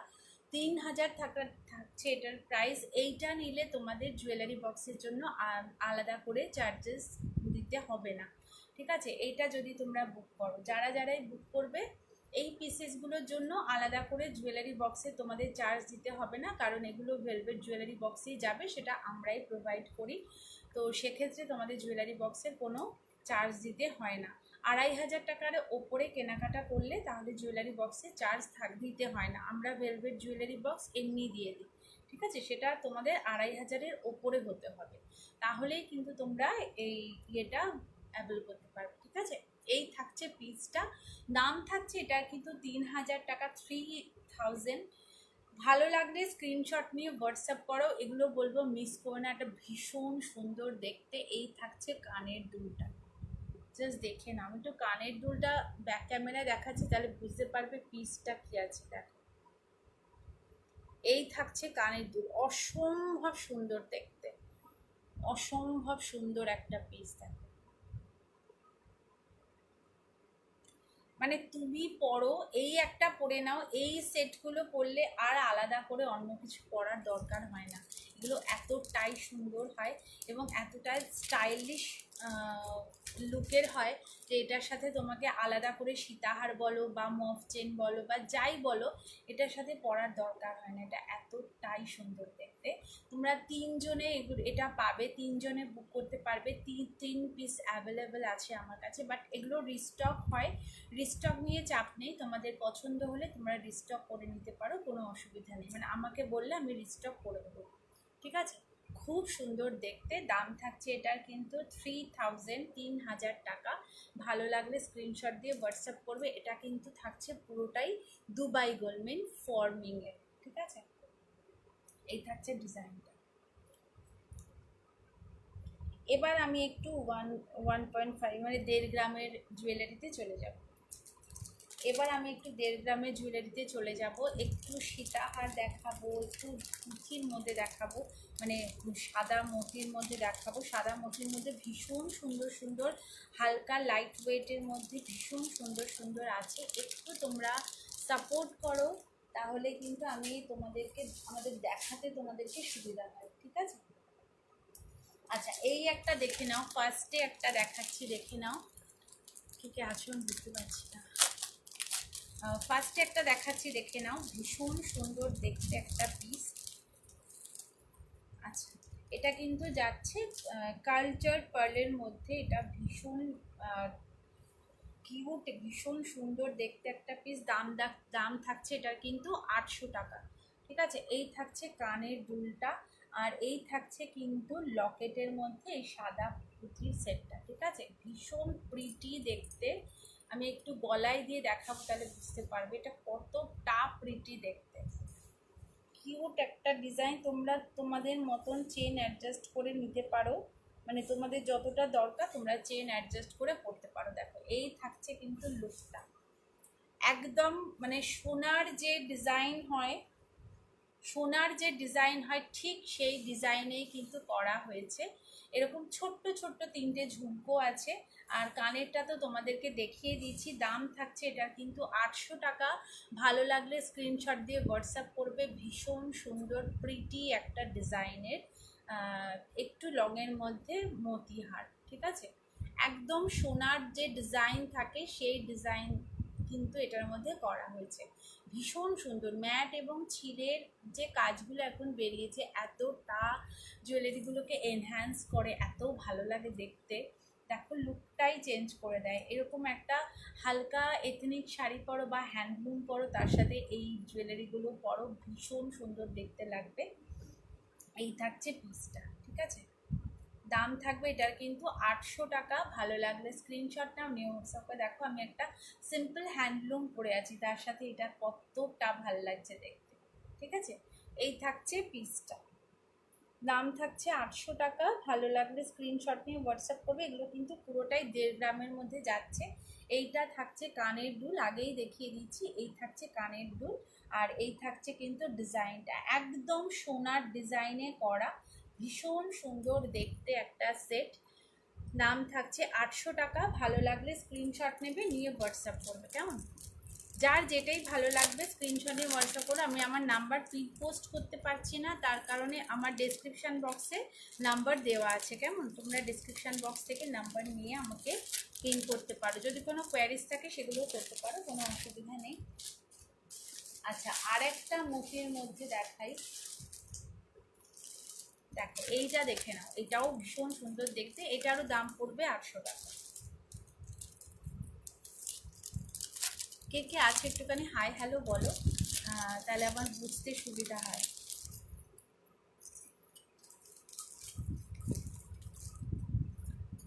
3000 টাকা থাকছে এটার প্রাইস। এইটা নিলে তোমাদের জুয়েলারি বক্সের জন্য আলাদা করে চার্জেস দিতে হবে না, ঠিক আছে। এইটা যদি তোমরা বুক করো, যারাই বুক করবে এই পিসেসগুলোর জন্য আলাদা করে জুয়েলারি বক্সে তোমাদের চার্জ দিতে হবে না, কারণ এগুলো ভেলভেট জুয়েলারি বক্সেই যাবে, সেটা আমরাই প্রোভাইড করি। তো সেক্ষেত্রে তোমাদের জুয়েলারি বক্সের কোনো চার্জ দিতে হয় না। 2500 টাকার ওপরে কেনাকাটা করলে তাহলে জুয়েলারি বক্সে চার্জ দিতে হয় না। আমরা ভেলভেট জুয়েলারি বক্স এমনি দিয়ে দিই, ঠিক আছে? সেটা তোমাদের 2500-এর ওপরে হতে হবে, তাহলেই কিন্তু তোমরা এই ইয়েটা অ্যাভেল করতে পারবে, ঠিক আছে? এই থাকছে পিসটা, দাম থাকছে এটা কিন্তু 3000 টাকা, 3000। ভালো লাগলে স্ক্রিনশট নিয়ে হোয়াটসঅ্যাপ করো, এগুলো বলবো মিস করো না, একটা ভীষণ সুন্দর দেখতে। এই থাকছে কানের দুলটা, জাস্ট দেখে নাও। আমি একটু কানের দুলটা ব্যাক ক্যামেরায় দেখাচ্ছি, তাহলে বুঝতে পারবে পিসটা কি আছে। দেখো, এই থাকছে কানের দুল, অসম্ভব সুন্দর দেখতে, অসম্ভব সুন্দর একটা পিস। দেখো, মানে তুমি পরো, এই একটা পরে নাও, এই সেটগুলো পরলে আর আলাদা করে অন্য কিছু পরার দরকার হয় না। এগুলো এতটাই সুন্দর হয় এবং এতটাই স্টাইলিশ লুকের হয় যে এটার সাথে তোমাকে আলাদা করে সীতাহার বলো বা মফ চেন বলো বা যাই বলো, এটার সাথে পরার দরকার হয় না। এটা এতটাই সুন্দর দেখতে। তোমরা 3 জনে এটা পাবে, 3 জনে বুক করতে পারবে। 3 পিস অ্যাভেলেবেল আছে আমার কাছে, বাট এগুলো রিস্টক হয়। রিস্টক নিয়ে চাপ নেই, তোমাদের পছন্দ হলে তোমরা রিস্টক করে নিতে পারো, কোনো অসুবিধা নেই। মানে আমাকে বললে আমি রিস্টক করে দেবো, ঠিক আছে? খুব সুন্দর দেখতে। দাম থাকছে এটার কিন্তু 3000 টাকা। ভালো লাগলে স্ক্রিনশট দিয়ে হোয়াটসঅ্যাপ করবে। এটা কিন্তু থাকছে পুরোটাই দুবাই গোল্ডমিন ফর্মিংয়ের, ঠিক আছে? এই থাকছে ডিজাইনটা। এবার আমি একটু 1.5 মানে 1.5 গ্রামের জুয়েলারিতে চলে যাব। এবার আমি একটু 1.5 গ্রামের জুয়েলারিতে চলে যাব। একটু সীতাহার দেখাবো, একটু পুঁথির মধ্যে দেখাবো, মানে সাদা মোতির মধ্যে দেখাবো। সাদা মোতির মধ্যে ভীষণ সুন্দর সুন্দর, হালকা লাইট ওয়েটের মধ্যে ভীষণ সুন্দর সুন্দর আছে। একটু তোমরা সাপোর্ট করো, তাহলে কিন্তু আমি আমাদের দেখাতে তোমাদেরকে সুবিধা হয়, ঠিক আছে? আচ্ছা, এই একটা দেখে নাও, ফার্স্টে একটা দেখাচ্ছি, দেখে নাও। ঠিক আছে, আমি বুঝতে পারছি না। ফার্স্টে একটা দেখাচ্ছি, দেখে নাও। ভীষণ সুন্দর দেখতে একটা পিস। আচ্ছা, এটা কিন্তু যাচ্ছে কালচার পার্লের মধ্যে। এটা ভীষণ কিউট, ভীষণ সুন্দর দেখতে একটা পিস। দাম থাকছে এটার কিন্তু 800 টাকা, ঠিক আছে? এই থাকছে কানের দুলটা, আর এই থাকছে কিন্তু লকেটের মধ্যে এই সাদা পুঁথির সেটটা, ঠিক আছে? ভীষণ প্রিটি দেখতে। আমি একটু গলায় দিয়ে দেখাবো, তাহলে বুঝতে পারবে এটা কতটা প্রিটি দেখতে। কিউট একটা ডিজাইন। তোমরা তোমাদের মতন চেন অ্যাডজাস্ট করে নিতে পারো, মানে তোমাদের যতটা দরকার তোমরা চেন অ্যাডজাস্ট করে পড়তে পারো। দেখো, এই থাকছে কিন্তু লুকটা একদম, মানে সোনার যে ডিজাইন হয় ঠিক সেই ডিজাইনেই কিন্তু করা হয়েছে। এরকম ছোট্ট ছোট্ট 3টে ঝুমকো আছে, আর কানেরটা তো তোমাদেরকে দেখিয়ে দিচ্ছি। দাম থাকছে এটা কিন্তু 800 টাকা। ভালো লাগলে স্ক্রিনশট দিয়ে হোয়াটসঅ্যাপ করবে। ভীষণ সুন্দর প্রিটি একটা ডিজাইনের, একটু লংয়ের মধ্যে মতিহার, ঠিক আছে? একদম সোনার যে ডিজাইন থাকে সেই ডিজাইন কিন্তু এটার মধ্যে করা হয়েছে। ভীষণ সুন্দর ম্যাট এবং ছিলের যে কাজগুলো এখন বেরিয়েছে, এতটা জুয়েলারিগুলোকে এনহ্যান্স করে, এত ভালো লাগে দেখতে। দেখো, লুকটাই চেঞ্জ করে দেয়। এরকম একটা হালকা এথনিক শাড়ি পরো বা হ্যান্ডলুম পরো, তার সাথে এই জুয়েলারিগুলো পরো, ভীষণ সুন্দর দেখতে লাগবে। এই থাকছে পিসটা, ঠিক আছে? দাম থাকবে এটার কিন্তু 800 টাকা। ভালো লাগলে স্ক্রিনশট নাও, নিয়ে হোয়াটসঅ্যাপে দেখো। আমি একটা সিম্পল হ্যান্ডলুম পরে আছি, তার সাথে এটা কতটা ভালো লাগছে দেখতে, ঠিক আছে? এই থাকছে পিসটা, দাম থাকছে 800 টাকা। ভালো লাগলে স্ক্রিনশট নিয়ে হোয়াটসঅ্যাপ করবে। এগুলো কিন্তু পুরোটাই 1.5 গ্রামের মধ্যে যাচ্ছে। এইটা থাকছে কানের দুল, আগেই দেখিয়ে দিচ্ছি। এই থাকছে কানের দুল, আর এই থাকছে কিন্তু ডিজাইনটা একদম সোনার ডিজাইনে করা, ভীষণ সুন্দর দেখতে একটা সেট। দাম থাকছে 800 টাকা। ভালো লাগলে স্ক্রিনশট নেবে, নিয়ে হোয়াটসঅ্যাপ করবে, কেমন? যার যেটাই ভালো লাগবে স্ক্রিনশটে হোয়াটসঅ্যাপ করে। আমি আমার নাম্বার পোস্ট করতে পারছি না, তার কারণে আমার ডেসক্রিপশান বক্সে নাম্বার দেওয়া আছে, কেমন? তোমরা ডেসক্রিপশান বক্স থেকে নাম্বার নিয়ে আমাকে পিন করতে পারো। যদি কোনো কোয়ারিজ থাকে সেগুলোও করতে পারো, কোনো অসুবিধা নেই। আচ্ছা, আর একটা মুখের মধ্যে দেখাই, দেখো এইটা দেখে নাও, এটাও ভীষণ সুন্দর দেখতে। এটারও দাম পড়বে 800 টাকা। কে কে আছে একটুখানি হাই হ্যালো বলো, তাহলে আমার বুঝতে সুবিধা হয়।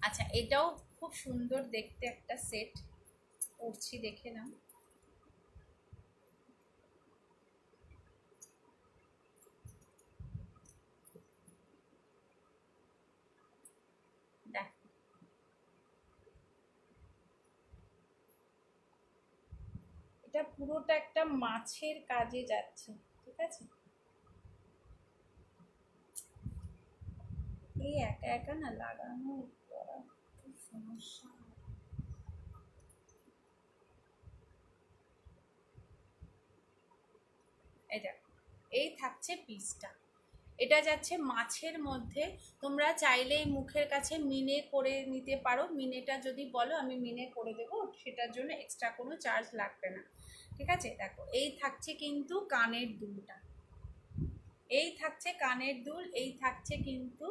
আচ্ছা, এটাও খুব সুন্দর দেখতে একটা সেট, পরছি দেখে নাও। দেখো এটা পুরোটা একটা মাছের কাজে যাচ্ছে, ঠিক আছে? এই একা একা না লাগানো পরা খুব সমস্যা। এই দেখো, এই থাকছে পিসটা, এটা যাচ্ছে মাছের মধ্যে। তোমরা চাইলেই মুখের কাছে মিনে করে নিতে পারো, মিনেটা যদি বলো আমি মিনে করে দেবো, সেটার জন্য এক্সট্রা কোনো চার্জ লাগবে না, ঠিক আছে? দেখো এই থাকছে কিন্তু কানের দুলটা, এই থাকছে কানের দুল, এই থাকছে কিন্তু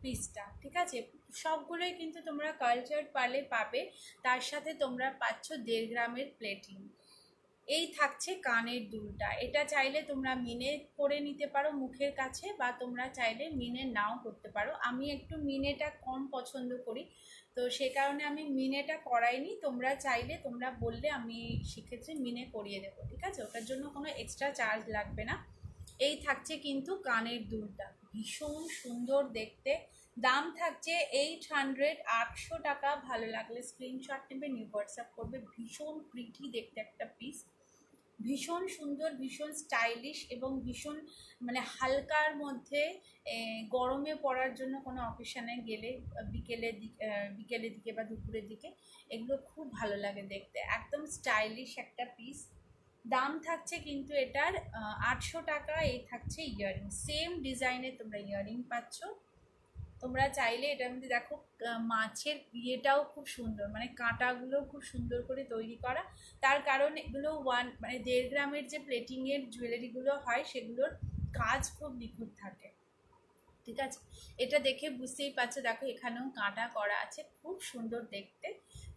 পিসটা, ঠিক আছে? সবগুলোই কিন্তু তোমরা কালচার পার্লে পাবে। তার সাথে তোমরা পাচ্ছ 1.5 গ্রামের প্লেটিং। এই থাকছে কানের দুলটা, এটা চাইলে তোমরা মিনে করে নিতে পারো মুখের কাছে, বা তোমরা চাইলে মিনে নাও করতে পারো। আমি একটু মিনেটা কম পছন্দ করি, তো সে কারণে আমি মিনেটা করাইনি। তোমরা চাইলে তোমরা বললে আমি সেক্ষেত্রে মিনে করিয়ে দেবো, ঠিক আছে? ওটার জন্য কোনো এক্সট্রা চার্জ লাগবে না। এই থাকছে কিন্তু কানের দুলটা, ভীষণ সুন্দর দেখতে। দাম থাকছে 800, 800 টাকা। ভালো লাগলে স্ক্রিনশট নেবে, নিউ হোয়াটসঅ্যাপ করবে। ভীষণ প্রিটি দেখতে একটা পিস, ভীষণ সুন্দর, ভীষণ স্টাইলিশ এবং ভীষণ মানে হালকার মধ্যে। গরমে পরার জন্য কোনো অকেশনে গেলে বিকেলের দিকে বা দুপুরের দিকে এগুলো খুব ভালো লাগে দেখতে, একদম স্টাইলিশ একটা পিস। দাম থাকছে কিন্তু এটার 800 টাকা। এই থাকছে ইয়াররিং, সেম ডিজাইনের তোমরা ইয়াররিং পাচ্ছ। তোমরা চাইলে এটার মধ্যে দেখো মাছের ইয়েটাও খুব সুন্দর, মানে কাঁটাগুলো খুব সুন্দর করে তৈরি করা। তার কারণ এগুলো মানে 1.5 গ্রামের যে প্লেটিংয়ের জুয়েলারিগুলো হয় সেগুলোর কাজ খুব নিখুঁত থাকে, ঠিক আছে? এটা দেখে বুঝতেই পারছো, দেখো এখানেও কাঁটা করা আছে, খুব সুন্দর দেখতে।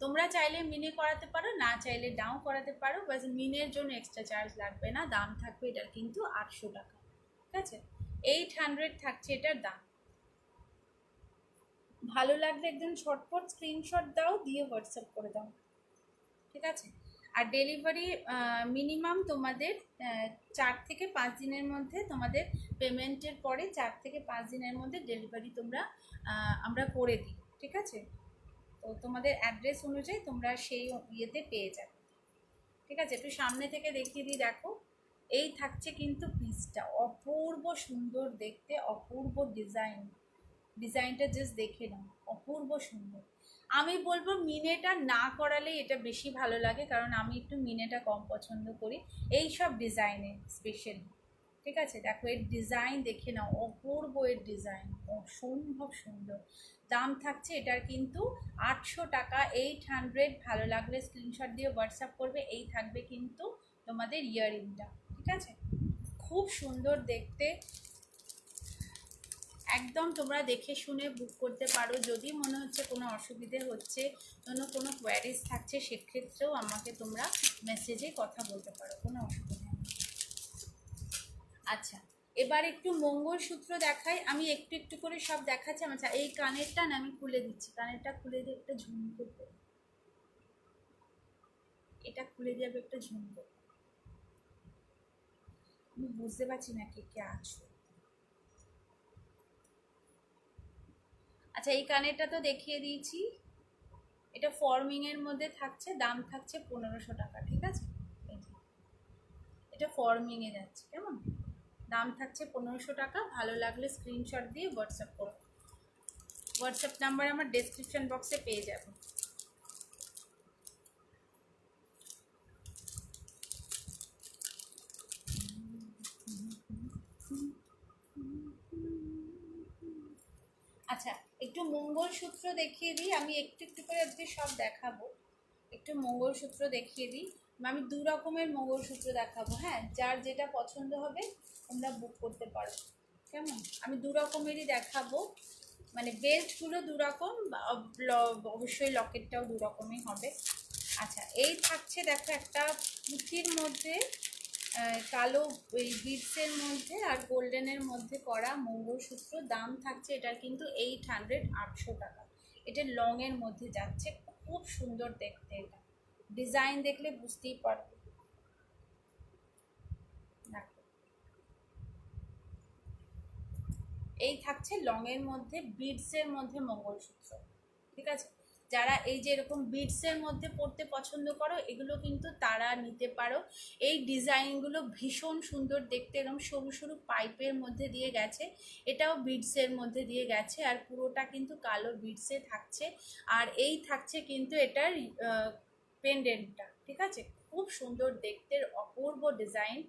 তোমরা চাইলে মিনে করাতে পারো, না চাইলে নাও করাতে পারো, বাস মিনের জন্য এক্সট্রা চার্জ লাগবে না। দাম থাকবে এটার কিন্তু 800 টাকা, ঠিক আছে? 800 থাকছে এটার দাম। ভালো লাগলে একদম ঝটপট স্ক্রিনশট দাও, দিয়ে হোয়াটসঅ্যাপ করে দাও, ঠিক আছে? আর ডেলিভারি মিনিমাম তোমাদের 4 থেকে 5 দিনের মধ্যে, তোমাদের পেমেন্টের পরে 4 থেকে 5 দিনের মধ্যে ডেলিভারি তোমরা আমরা করে দিই, ঠিক আছে? তো তোমাদের অ্যাড্রেস অনুযায়ী তোমরা সেই ইয়েতে পেয়ে যাবে, ঠিক আছে? একটু সামনে থেকে দেখিয়ে দিই, দেখো এই থাকছে কিন্তু পিসটা, অপূর্ব সুন্দর দেখতে, অপূর্ব ডিজাইন। ডিজাইনটা জাস্ট দেখে নাও, অপূর্ব সুন্দর। আমি বলবো মিনেটা না করালেই এটা বেশি ভালো লাগে, কারণ আমি একটু মিনেটা কম পছন্দ করি এই সব ডিজাইনে স্পেশালি, ঠিক আছে? দেখো এর ডিজাইন দেখে নাও, অপূর্ব এর ডিজাইন, অসম্ভব সুন্দর। দাম থাকছে এটার কিন্তু 800 টাকা, 800। ভালো লাগলে স্ক্রিনশট দিয়ে হোয়াটসঅ্যাপ করবে। এই থাকবে কিন্তু তোমাদের ইয়াররিংটা, ঠিক আছে? খুব সুন্দর দেখতে, একদম তোমরা দেখে শুনে বুক করতে পারো। যদি মনে হচ্ছে কোনো অসুবিধে হচ্ছে, কোনো কোয়ারিজ থাকছে, সেক্ষেত্রেও আমাকে তোমরা মেসেজে কথা বলতে পারো, কোনো অসুবিধা নেই। আচ্ছা, এবার একটু মঙ্গলসূত্র দেখাই, আমি একটু একটু করে সব দেখাচ্ছি। আচ্ছা, এই কানেরটা না আমি খুলে দিচ্ছি, কানেরটা খুলে দিয়ে একটা ঝুমকো করবো, এটা খুলে যাবে একটা ঝুমকো। আমি বুঝতে পারছি না কে কে আছো। আচ্ছা, এই কানেরটা তো দেখিয়ে দিয়েছি, এটা ফর্মিংয়ের মধ্যে থাকছে, দাম থাকছে 1500 টাকা, ঠিক আছে? এটা ফর্মিংয়ে যাচ্ছে, কেমন? দাম থাকছে 1500 টাকা। ভালো লাগলে স্ক্রিনশট দিয়ে হোয়াটসঅ্যাপ করো, হোয়াটসঅ্যাপ নাম্বার আমার ডেসক্রিপশন বক্সে পেয়ে যাবে। আচ্ছা, একটু মঙ্গলসূত্র দেখিয়ে দিই, আমি একটু একটু করে আজকে সব দেখাবো। একটু মঙ্গলসূত্র দেখিয়ে দিই, আমি 2 রকমের মঙ্গলসূত্র দেখাবো। হ্যাঁ, যার যেটা পছন্দ হবে তোমরা বুক করতে পারো, কেমন? আমি 2 রকমেরই দেখাবো, মানে বেল্টগুলো 2 রকম, অবশ্যই লকেটটাও 2 রকমই হবে। আচ্ছা, এই থাকছে দেখো একটা পুঁথির মধ্যে কালো ওই বিটসের মধ্যে আর গোল্ডেনের মধ্যে করা মঙ্গলসূত্র। দাম থাকছে এটার কিন্তু 800, 800 টাকা। এটা লংয়ের মধ্যে যাচ্ছে, খুব সুন্দর দেখতে। এটা ডিজাইন দেখলে বুঝতেই পারবে। দেখো, এই থাকছে লংয়ের মধ্যে বিটসের মধ্যে মঙ্গলসূত্র, ঠিক আছে? যারা এই যে এরকম বিটসের মধ্যে পড়তে পছন্দ করো, এগুলো কিন্তু তারা নিতে পারো। এই ডিজাইনগুলো ভীষণ সুন্দর দেখতে, এরকম সরু সরু পাইপের মধ্যে দিয়ে গেছে, এটাও বিটসের মধ্যে দিয়ে গেছে, আর পুরোটা কিন্তু কালো বিটসে থাকছে। আর এই থাকছে কিন্তু এটার পেন্ডেন্টটা, ঠিক আছে? খুব সুন্দর দেখতে, অপূর্ব ডিজাইন।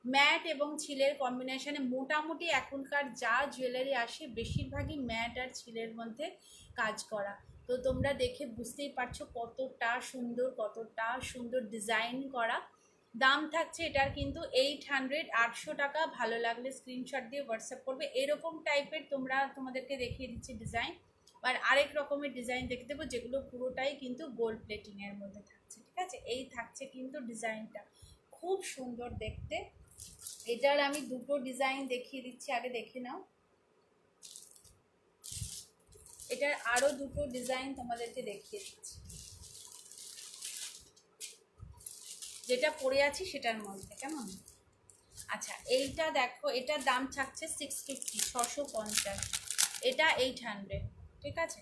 ম্যাট এবং ছিলের কম্বিনেশনে মোটামুটি এখনকার যা জুয়েলারি আসে বেশিরভাগই ম্যাট আর ছিলের মধ্যে কাজ করা। তো তোমরা দেখে বুঝতেই পারছো কতটা সুন্দর, কতটা সুন্দর ডিজাইন করা। দাম থাকছে এটার কিন্তু 800, 800 টাকা। ভালো লাগলে স্ক্রিনশট দিয়ে হোয়াটসঅ্যাপ করবে। এরকম টাইপের তোমাদেরকে দেখিয়ে দিচ্ছি ডিজাইন, আর আরেক রকমের ডিজাইন দেখে দেবো যেগুলো পুরোটাই কিন্তু গোল্ড প্লেটিংয়ের মধ্যে থাকছে, ঠিক আছে? এই থাকছে কিন্তু ডিজাইনটা খুব সুন্দর দেখতে। এটার আমি 2টো ডিজাইন দেখিয়ে দিচ্ছি, আগে দেখে নাও। এটার আরো 2টো ডিজাইন তোমাদেরকে দেখিয়ে দিচ্ছি, যেটা পরে আছি সেটার মধ্যে, কেমন? আচ্ছা, এইটা দেখো, এটার দাম থাকছে 650, 650। এটা 800, ঠিক আছে?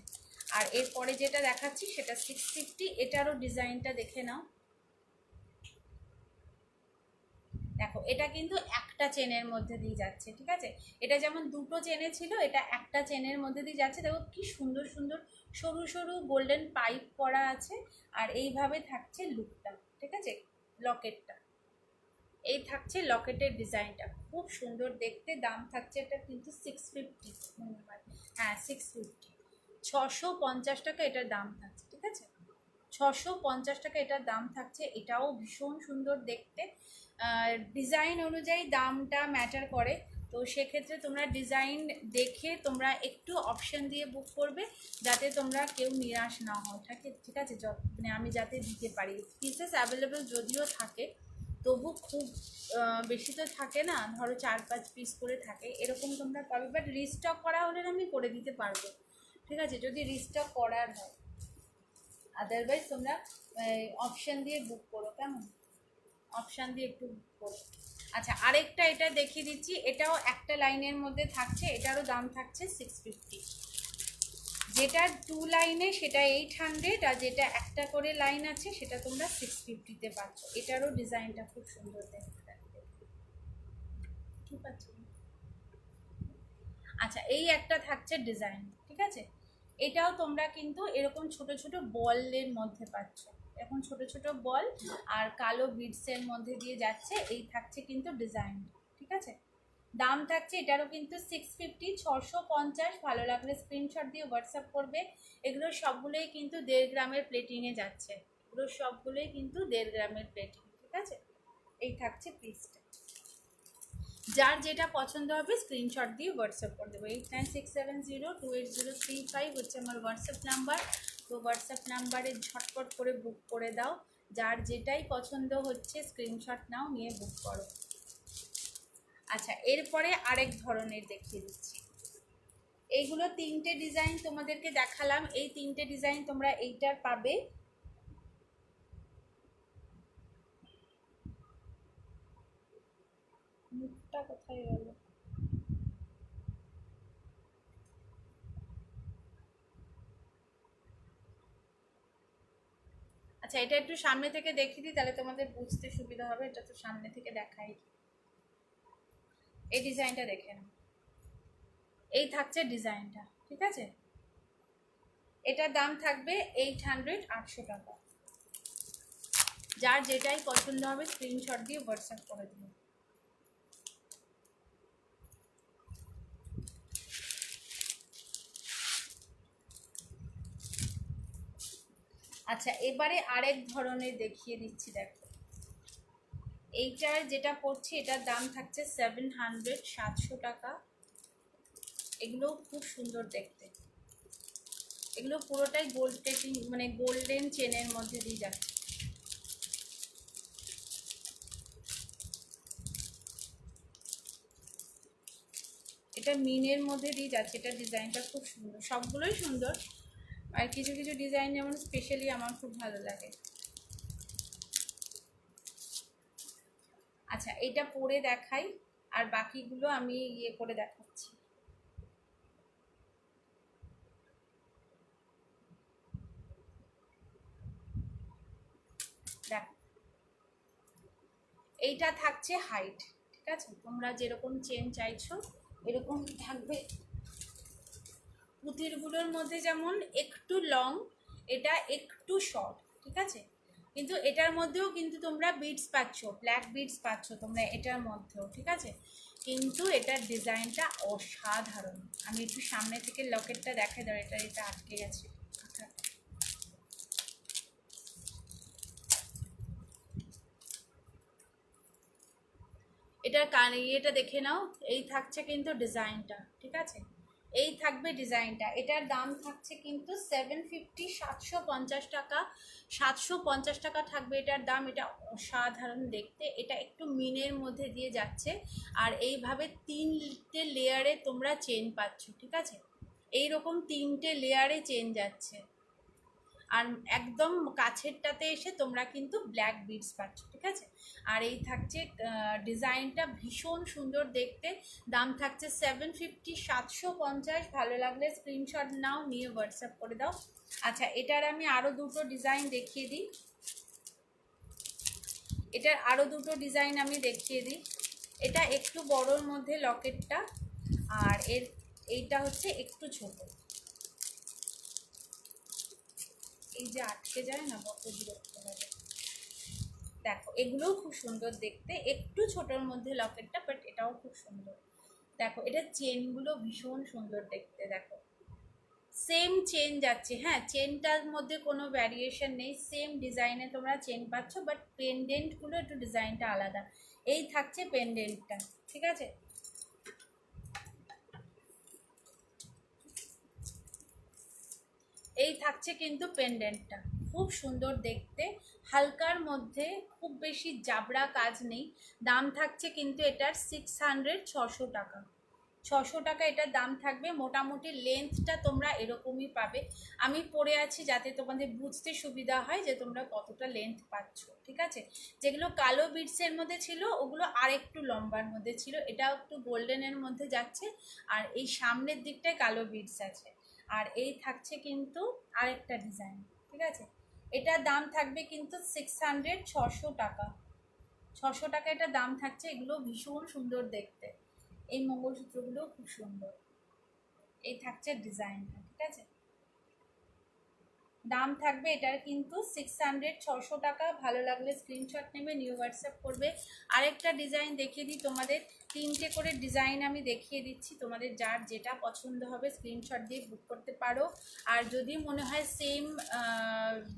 আর এরপরে যেটা দেখাচ্ছি সেটা 650। এটারও ডিজাইনটা দেখে নাও। দেখো, এটা কিন্তু একটা চেনের মধ্যে দিয়ে যাচ্ছে, ঠিক আছে? এটা যেমন 2টো চেনে ছিল, এটা একটা চেনের মধ্যে দিয়ে যাচ্ছে। দেখো কি সুন্দর সুন্দর সরু সরু গোল্ডেন পাইপ করা আছে, আর এইভাবে থাকছে লুকটা, ঠিক আছে? লকেটটা, এই থাকছে লকেটের ডিজাইনটা, খুব সুন্দর দেখতে। দাম থাকছে এটা কিন্তু 650, হ্যাঁ 650, 650 টাকা এটার দাম থাকছে, ঠিক আছে? 650 টাকা এটার দাম থাকছে। এটাও ভীষণ সুন্দর দেখতে। ডিজাইন অনুযায়ী দামটা ম্যাটার করে, তো সেক্ষেত্রে তোমরা ডিজাইন দেখে তোমরা একটু অপশন দিয়ে বুক করবে, যাতে তোমরা কেউ নিরাশ না হও, ঠিক আছে? মানে আমি যাতে দিতে পারি। পিসেস অ্যাভেলেবেল যদিও থাকে, তবু খুব বেশি তো থাকে না, ধরো 4-5 পিস করে থাকে, এরকম তোমরা পাবে। বাট রিস্টক করা হলে আমি করে দিতে পারবো, ঠিক আছে? যদি রিস্টক করার হয়, আদারওয়াইজ তোমরা অপশান দিয়ে বুক করো, কেমন? অপশান দিয়ে একটু বুক করো। আচ্ছা, আরেকটা এটা দেখিয়ে দিচ্ছি, এটাও একটা লাইনের মধ্যে থাকছে, এটারও দাম থাকছে 650। যেটা 2 লাইনে সেটা 800, আর যেটা একটা করে লাইন আছে সেটা তোমরা 650-তে পাচ্ছ। এটারও ডিজাইনটা খুব সুন্দর দেখতে, ঠিক আছে? আচ্ছা, এই একটা থাকছে ডিজাইন, ঠিক আছে? এটাও তোমরা কিন্তু এরকম ছোট ছোট বলের মধ্যে পাচ্ছ, এখন ছোট ছোট বল আর কালো বিডসের মধ্যে দিয়ে যাচ্ছে। এই থাকছে কিন্তু ডিজাইন, ঠিক আছে? দাম থাকছে এটারও কিন্তু 650, 650। ভালো লাগলে স্ক্রিনশট দিয়ে হোয়াটসঅ্যাপ করবে। এগুলো সবগুলোই কিন্তু 1.5 গ্রামের প্লেটিংয়ে যাচ্ছে, এগুলো সবগুলোই কিন্তু 1.5 গ্রামের প্লেটিং, ঠিক আছে? এই থাকছে পিসটা। যার যেটা পছন্দ হবে স্ক্রিনশট দিয়ে হোয়াটসঅ্যাপ করে দেবো। 8967028035 হচ্ছে আমার হোয়াটসঅ্যাপ নাম্বার। তো হোয়াটসঅ্যাপ নাম্বারে ঝটপট করে বুক করে দাও। যার যেটাই পছন্দ হচ্ছে স্ক্রিনশট নাও, নিয়ে বুক করো। আচ্ছা, এরপরে আরেক ধরনের দেখিয়ে দিচ্ছি। এইগুলো 3টে ডিজাইন তোমাদেরকে দেখালাম, এই 3টে ডিজাইন তোমরা এইটার পাবে। মুখটা কোথায় গেল? আচ্ছা, এটা একটু সামনে থেকে দেখিয়ে দিই, তাহলে তোমাদের বুঝতে সুবিধা হবে। এটা তো সামনে থেকে দেখাই। এই ডিজাইনটা দেখে নাও, এই থাকছে ডিজাইনটা, ঠিক আছে? এটার দাম থাকবে 800, 800 টাকা। যার যেটাই পছন্দ হবে স্ক্রিনশট দিয়ে হোয়াটসঅ্যাপ করে দিন। আচ্ছা, এবারে আরেক ধরনের দেখিয়ে দিচ্ছি। দেখো, এইটার যেটা পড়ছি এটার দাম থাকছে 700, 700 টাকা। এগুলো খুব সুন্দর দেখতে। এগুলো পুরোটাই গোল্ড প্লেটিং, মানে গোল্ডেন চেনের মধ্যে দিয়ে যাচ্ছে। এটা মিনের মধ্যে দিয়ে যাচ্ছে। এটা ডিজাইনটা খুব সুন্দর, সবগুলোই সুন্দর। আর কিছু কিছু ডিজাইন যেমন স্পেশালি আমার খুব ভালো লাগে। আচ্ছা, এটা পরে দেখাই, আর বাকিগুলো আমি ইয়ে করে দেখাচ্ছি। দেখো, এইটা থাকছে হাইট, ঠিক আছে? তোমরা যেরকম চেন চাইছো এরকম থাকবে। পুঁতিরগুলোর মধ্যে যেমন একটু লং, এটা একটু শর্ট, ঠিক আছে? কিন্তু এটার মধ্যেও কিন্তু তোমরা বিডস পাচ্ছ, ব্ল্যাক বিডস পাচ্ছ তোমরা এটার মধ্যেও, ঠিক আছে? কিন্তু এটার ডিজাইনটা অসাধারণ। আমি একটু সামনে থেকে লকেটটা দেখাই দাও। এটা আটকে গেছে। এটার ইয়েটা দেখে নাও। এই থাকছে কিন্তু ডিজাইনটা, ঠিক আছে? এই থাকবে ডিজাইনটা। এটার দাম থাকছে কিন্তু 750, 750 টাকা। 750 টাকা থাকবে এটার দাম। এটা অসাধারণ দেখতে। এটা একটু মিনের মধ্যে দিয়ে যাচ্ছে, আর এইভাবে 3টে লেয়ারে তোমরা চেন পাচ্ছ, ঠিক আছে? এইরকম 3টে লেয়ারে চেন যাচ্ছে। আর একদম কাছেরটাতে এসে তোমরা কিন্তু ব্ল্যাক বিডস পাচ্ছ, ঠিক আছে? আর এই থাকছে ডিজাইনটা ভীষণ সুন্দর দেখতে। দাম থাকছে 750, 750। ভালো লাগলে স্ক্রিনশট নাও, নিয়ে হোয়াটসঅ্যাপ করে দাও। আচ্ছা, এটার আমি আরও দুটো ডিজাইন দেখিয়ে দিই। এটার আরও দুটো ডিজাইন আমি দেখিয়ে দিই। এটা একটু বড়োর মধ্যে লকেটটা, আর এইটা হচ্ছে একটু ছোট। এই যে আটকে যায় না, কত বিরক্ত লাগে। দেখো, এগুলোও খুব সুন্দর দেখতে। একটু ছোটোর মধ্যে লকেটটা, বাট এটাও খুব সুন্দর। দেখো, এটা চেনগুলো ভীষণ সুন্দর দেখতে। দেখো, সেম চেন যাচ্ছে, হ্যাঁ, চেনটার মধ্যে কোনো ভ্যারিয়েশন নেই। সেম ডিজাইনে তোমরা চেন পাচ্ছ, বাট পেন্ডেন্টগুলো একটু ডিজাইনটা আলাদা। এই থাকছে পেন্ডেন্টটা, ঠিক আছে? এই থাকছে কিন্তু পেন্ডেন্টটা, খুব সুন্দর দেখতে। হালকার মধ্যে, খুব বেশি জাবড়া কাজ নেই। দাম থাকছে কিন্তু এটার 600, 600 টাকা। 600 টাকা এটার দাম থাকবে। মোটামুটি লেন্থটা তোমরা এরকমই পাবে। আমি পরে আছি যাতে তোমাদের বুঝতে সুবিধা হয় যে তোমরা কতটা লেন্থ পাচ্ছ, ঠিক আছে? যেগুলো কালো বিডসের মধ্যে ছিল ওগুলো আর একটু লম্বার মধ্যে ছিল। এটাও একটু গোল্ডেনের মধ্যে যাচ্ছে, আর এই সামনের দিকটায় কালো বিডস আছে। আর এই থাকছে কিন্তু আরেকটা ডিজাইন, ঠিক আছে? এটার দাম থাকবে কিন্তু 600, 600 টাকা। 600 টাকা এটা দাম থাকছে। এগুলো ভীষণ সুন্দর দেখতে। এই মঙ্গলসূত্রগুলো খুব সুন্দর। এই থাকছে ডিজাইনটা, ঠিক আছে? দাম থাকবে এটার কিন্তু 600, 600 টাকা। ভালো লাগলে স্ক্রিনশট নেবে, নিউ হোয়াটসঅ্যাপ করবে। আরেকটা ডিজাইন দেখিয়ে দিই তোমাদের। 3টে করে ডিজাইন আমি দেখিয়ে দিচ্ছি, তোমাদের যার যেটা পছন্দ হবে স্ক্রিনশট দিয়ে বুক করতে পারো। আর যদি মনে হয় সেম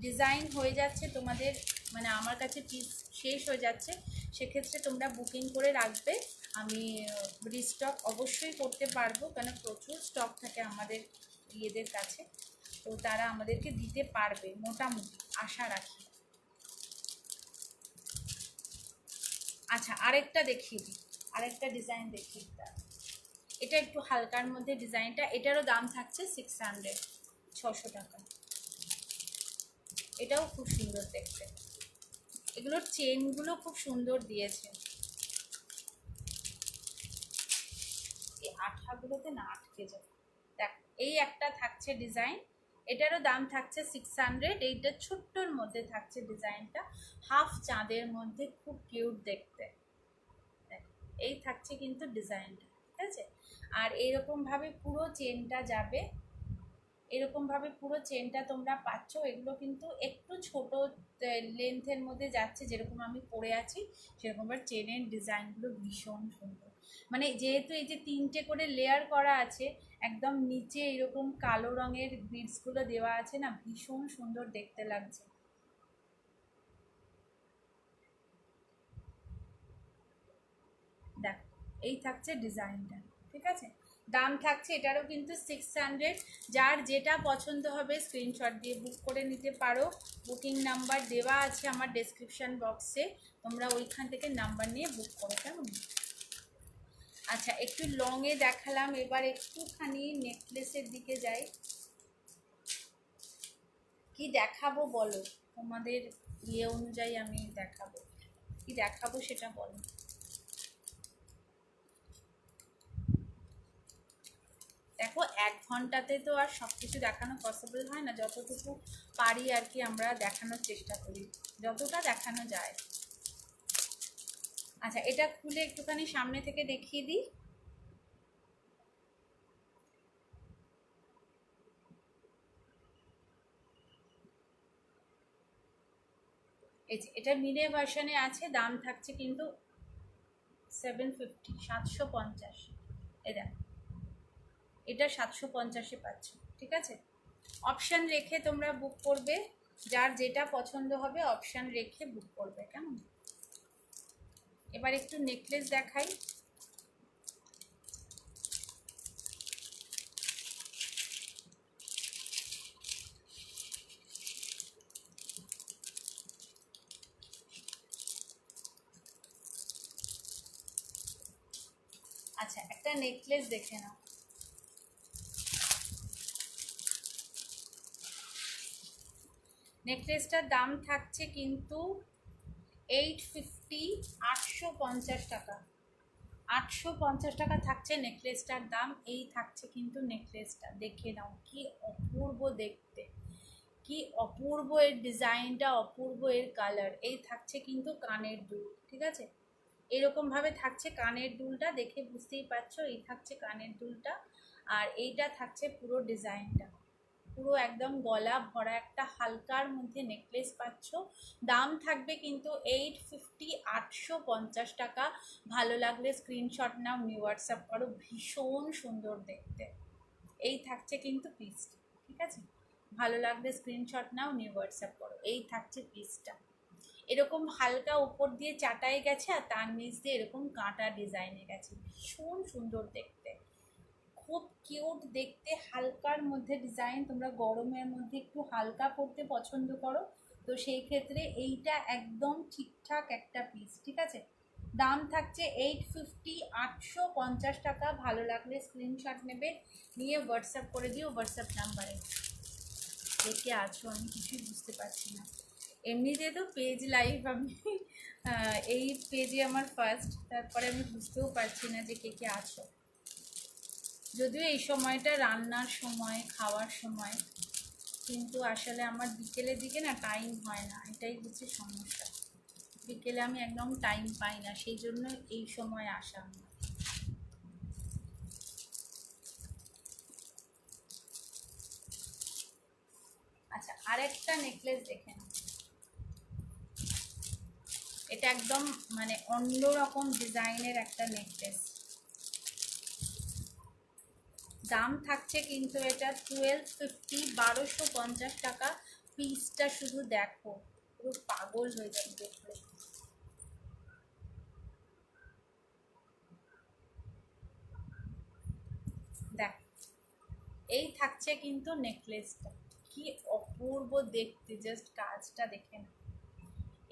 ডিজাইন হয়ে যাচ্ছে তোমাদের, মানে আমার কাছে পিস শেষ হয়ে যাচ্ছে, সেক্ষেত্রে তোমরা বুকিং করে রাখবে। আমি রিস্টক অবশ্যই করতে পারবো, কেন প্রচুর স্টক থাকে আমাদের ইয়েদের কাছে। তো তারা আমাদেরকে দিতে পারবে মোটামুটি, আশা রাখি। আচ্ছা, আরেকটা দেখিয়ে দিই। আরেকটা ডিজাইন দেখিয়ে দিই। এটা একটু হালকার মধ্যে ডিজাইনটা। এটারও দাম থাকছে 600, 600 টাকা। এটাও খুব সুন্দর দেখতে। এগুলোর চেনগুলো খুব সুন্দর দিয়েছে। এই আঠাগুলোতে না আটকে যায়। দেখ, এই একটা থাকছে ডিজাইন। এটারও দাম থাকছে 600। এইটা ছোট্টর মধ্যে থাকছে ডিজাইনটা, হাফ চাঁদের মধ্যে, খুব কিউট দেখতে। এই থাকছে কিন্তু ডিজাইনটা, ঠিক আছে? আর এরকমভাবে পুরো চেনটা যাবে। এরকমভাবে পুরো চেনটা তোমরা পাচ্ছ। এগুলো কিন্তু একটু ছোট লেন্থের মধ্যে যাচ্ছে, যেরকম আমি পরে আছি সেরকম। চেনের ডিজাইনগুলো ভীষণ সুন্দর। মানে যেহেতু এই যে 3টে করে লেয়ার করা আছে, একদম নিচে এরকম কালো রঙের বিডসগুলো দেওয়া আছে না, ভীষণ সুন্দর দেখতে লাগছে। দেখ, এই থাকছে ডিজাইনটা, ঠিক আছে। দাম থাকছে এটারও কিন্তু 600। যার যেটা পছন্দ হবে স্ক্রিনশট দিয়ে বুক করে নিতে পারো। বুকিং নাম্বার দেওয়া আছে আমার ডেসক্রিপশান বক্সে, তোমরা ওইখান থেকে নাম্বার নিয়ে বুক করো, কেমন। আচ্ছা, একটু লংয়ে দেখালাম, এবার একটুখানি নেকলেসের দিকে যাই। কি দেখাবো বলো, তোমাদের ইয়ে অনুযায়ী আমি দেখাবো। কি দেখাবো সেটা বলো। দেখো, 1 ঘন্টাতে তো আর সব কিছু দেখানো পসিবল হয় না, যতটুকু পারি আর কি আমরা দেখানোর চেষ্টা করি, যতটা দেখানো যায়। আচ্ছা, এটা খুলে একটুখানি সামনে থেকে দেখিয়ে দিই। এই যে এটা মিনে ভার্সনে আছে, দাম থাকছে কিন্তু 750, 750। এটা এটা 750-এ পাচ্ছ, ঠিক আছে। অপশান রেখে তোমরা বুক করবে, যার যেটা পছন্দ হবে অপশান রেখে বুক করবে, কেমন। এবার একটু নেকলেস দেখাই। আচ্ছা, একটা নেকলেস দেখে নাও। নেকলেসটার দাম থাকছে কিন্তু 850, 850 টাকা। 850 টাকা থাকছে নেকলেসটার দাম। এই থাকছে কিন্তু নেকলেসটা, দেখে নাও কি অপূর্ব দেখতে, কি অপূর্ব এর ডিজাইনটা, অপূর্ব এর কালার। এই থাকছে কিন্তু কানের দুল, ঠিক আছে। এরকমভাবে থাকছে কানের দুলটা, দেখে বুঝতেই পারছো এই থাকছে কানের দুলটা। আর এইটা থাকছে পুরো ডিজাইনটা, পুরো একদম গলা ভরা একটা হালকার মধ্যে নেকলেস পাচ্ছ। দাম থাকবে কিন্তু 850, 850 টাকা। ভালো লাগলে স্ক্রিনশট নাও, নিউ হোয়াটসঅ্যাপ করো, ভীষণ সুন্দর দেখতে। এই থাকছে কিন্তু পিসটা, ঠিক আছে। ভালো লাগলে স্ক্রিনশট নাও, নিউ হোয়াটসঅ্যাপ করো। এই থাকছে পিসটা, এরকম হালকা উপর দিয়ে চাটাই গেছে আর তার নিচ দিয়ে এরকম কাঁটা ডিজাইনে গেছে, ভীষণ সুন্দর দেখতে, খুব কিউট দেখতে, হালকার মধ্যে ডিজাইন। তোমরা গরমের মধ্যে একটু হালকা পরতে পছন্দ করো, তো সেই ক্ষেত্রে এইটা একদম ঠিকঠাক একটা পিস, ঠিক আছে। দাম থাকছে 850, 850 টাকা। ভালো লাগলে স্ক্রিনশট নেবে, নিয়ে হোয়াটসঅ্যাপ করে দিও হোয়াটসঅ্যাপ নাম্বারে। দেখে আছো আমি কিছুই বুঝতে পারছি না, এমনিতে তো পেজ লাইভ আমি এই পেজে আমার ফার্স্ট, তারপরে আমি বুঝতেও পারছি না যে কে কে আছো। যদিও এই সময়টা রান্নার সময়, খাওয়ার সময়, কিন্তু আসলে আমার বিকেলের দিকে না টাইম হয় না, এটাই হচ্ছে সমস্যা। বিকেলে আমি একদম টাইম পাই না, সেই জন্য এই সময় আসা আমার। আচ্ছা, আরেকটা নেকলেস দেখে নাও। এটা একদম মানে অন্যরকম ডিজাইনের একটা নেকলেস। দাম থাকছে কিন্তু এটা 1250, 1250 টাকা। পিসটা শুধু দেখো, পুরো পাগল হয়ে যাবে দেখলে। দেখ, এই থাকছে কিন্তু নেকলেসটা, কি অপূর্ব দেখতে, জাস্ট কাজটা দেখে না।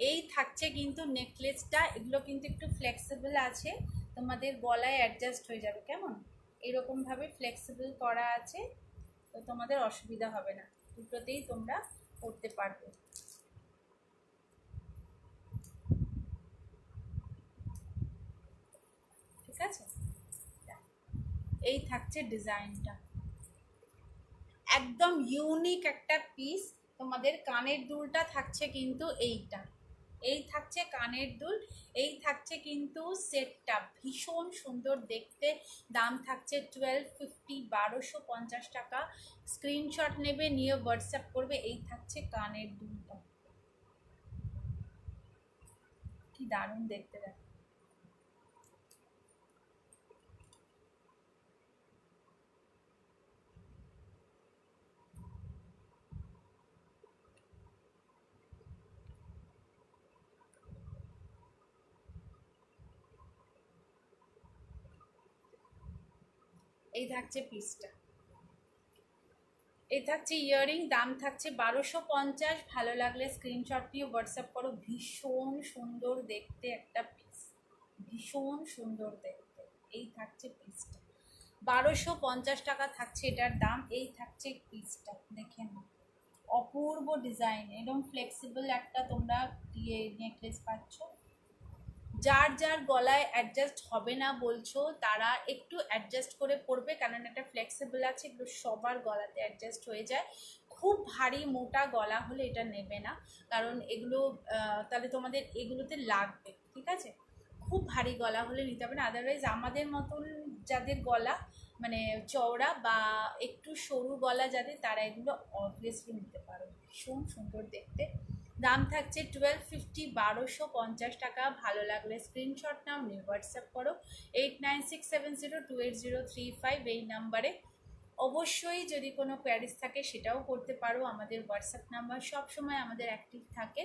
এই থাকছে কিন্তু নেকলেসটা, এগুলো কিন্তু একটু ফ্লেক্সিবল আছে, তোমাদের গলায় অ্যাডজাস্ট হয়ে যাবে, কেমন। এরকমভাবে ফ্লেক্সিবল করা আছে, তো তোমাদের অসুবিধা হবে না, দুটোতেই তোমরা করতে পারবে, ঠিক আছে। এই থাকছে ডিজাইনটা, একদম ইউনিক একটা পিস। তোমাদের কানের দুলটা থাকছে কিন্তু এইটা, এই থাকছে কানের দুল। এই থাকছে কিন্তু সেটটা, ভীষণ সুন্দর দেখতে। দাম থাকছে 1250, 1250 টাকা। স্ক্রিনশট নেবে, নিয়ে হোয়াটসঅ্যাপ করবে। এই থাকছে কানের দুলটা, কি দারুণ দেখতে। দেখ, এই থাকছে পিসটা, এই থাকছে ইয়াররিং, দাম থাকছে 1250। ভালো লাগলে স্ক্রিনশট নিয়ে হোয়াটসঅ্যাপ করো। ভীষণ সুন্দর দেখতে একটা পিস, ভীষণ সুন্দর দেখতে। এই থাকছে পিসটা, 1250 টাকা থাকছে এটার দাম। এই থাকছে পিসটা, দেখে নাও, অপূর্ব ডিজাইন, একদম ফ্লেক্সিবল একটা তোমরা দিয়ে নেকলেস পাচ্ছ। যার যার গলায় অ্যাডজাস্ট হবে না বলছো তারা একটু অ্যাডজাস্ট করে পরবে, কারণ এটা ফ্লেক্সিবল আছে, এগুলো সবার গলাতে অ্যাডজাস্ট হয়ে যায়। খুব ভারী মোটা গলা হলে এটা নেবে না, কারণ এগুলো তাহলে তোমাদের এগুলোতে লাগবে, ঠিক আছে? খুব ভারী গলা হলে নিতে হবে না, আদারওয়াইজ আমাদের মতন যাদের গলা মানে চওড়া বা একটু সরু গলা যাদের, তারা এগুলো অবভিয়াসলি নিতে পারো। ভীষণ সুন্দর দেখতে। দাম থাকছে 1250, 1250 টাকা। ভালো লাগলে স্ক্রিনশট নাও, নিয়ে হোয়াটসঅ্যাপ করো 8967028035 এই নাম্বারে। অবশ্যই যদি কোনো কোয়ারিজ থাকে সেটাও করতে পারো, আমাদের হোয়াটসঅ্যাপ নাম্বার সবসময় আমাদের অ্যাক্টিভ থাকে,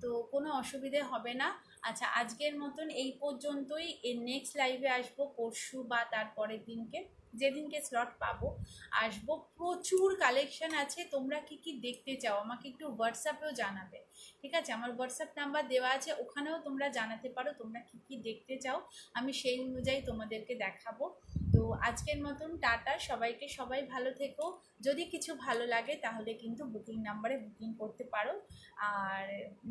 তো কোনো অসুবিধে হবে না। আচ্ছা, আজকের মতন এই পর্যন্তই। এর নেক্সট লাইভে আসবো পরশু বা তারপরের দিনকে, যেদিনকে স্লট পাবো আসবো। প্রচুর কালেকশন আছে, তোমরা কি কি দেখতে চাও আমাকে একটু হোয়াটসঅ্যাপেও জানাবে, ঠিক আছে? আমার হোয়াটসঅ্যাপ নাম্বার দেওয়া আছে, ওখানেও তোমরা জানাতে পারো তোমরা কি কি দেখতে চাও, আমি সেই অনুযায়ী তোমাদেরকে দেখাবো। তো আজকের মতন টাটা সবাইকে, সবাই ভালো থেকো। যদি কিছু ভালো লাগে তাহলে কিন্তু বুকিং নাম্বারে বুকিং করতে পারো। আর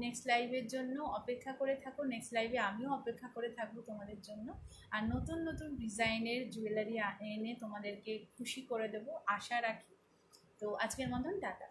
নেক্সট লাইভের জন্য অপেক্ষা করে থাকো, নেক্সট লাইভে আমিও অপেক্ষা করে থাকবো তোমাদের জন্য। আর নতুন নতুন ডিজাইনের জুয়েলারি এনে তোমাদেরকে খুশি করে দেবো আশা রাখি। তো আজকের মতন টাটা।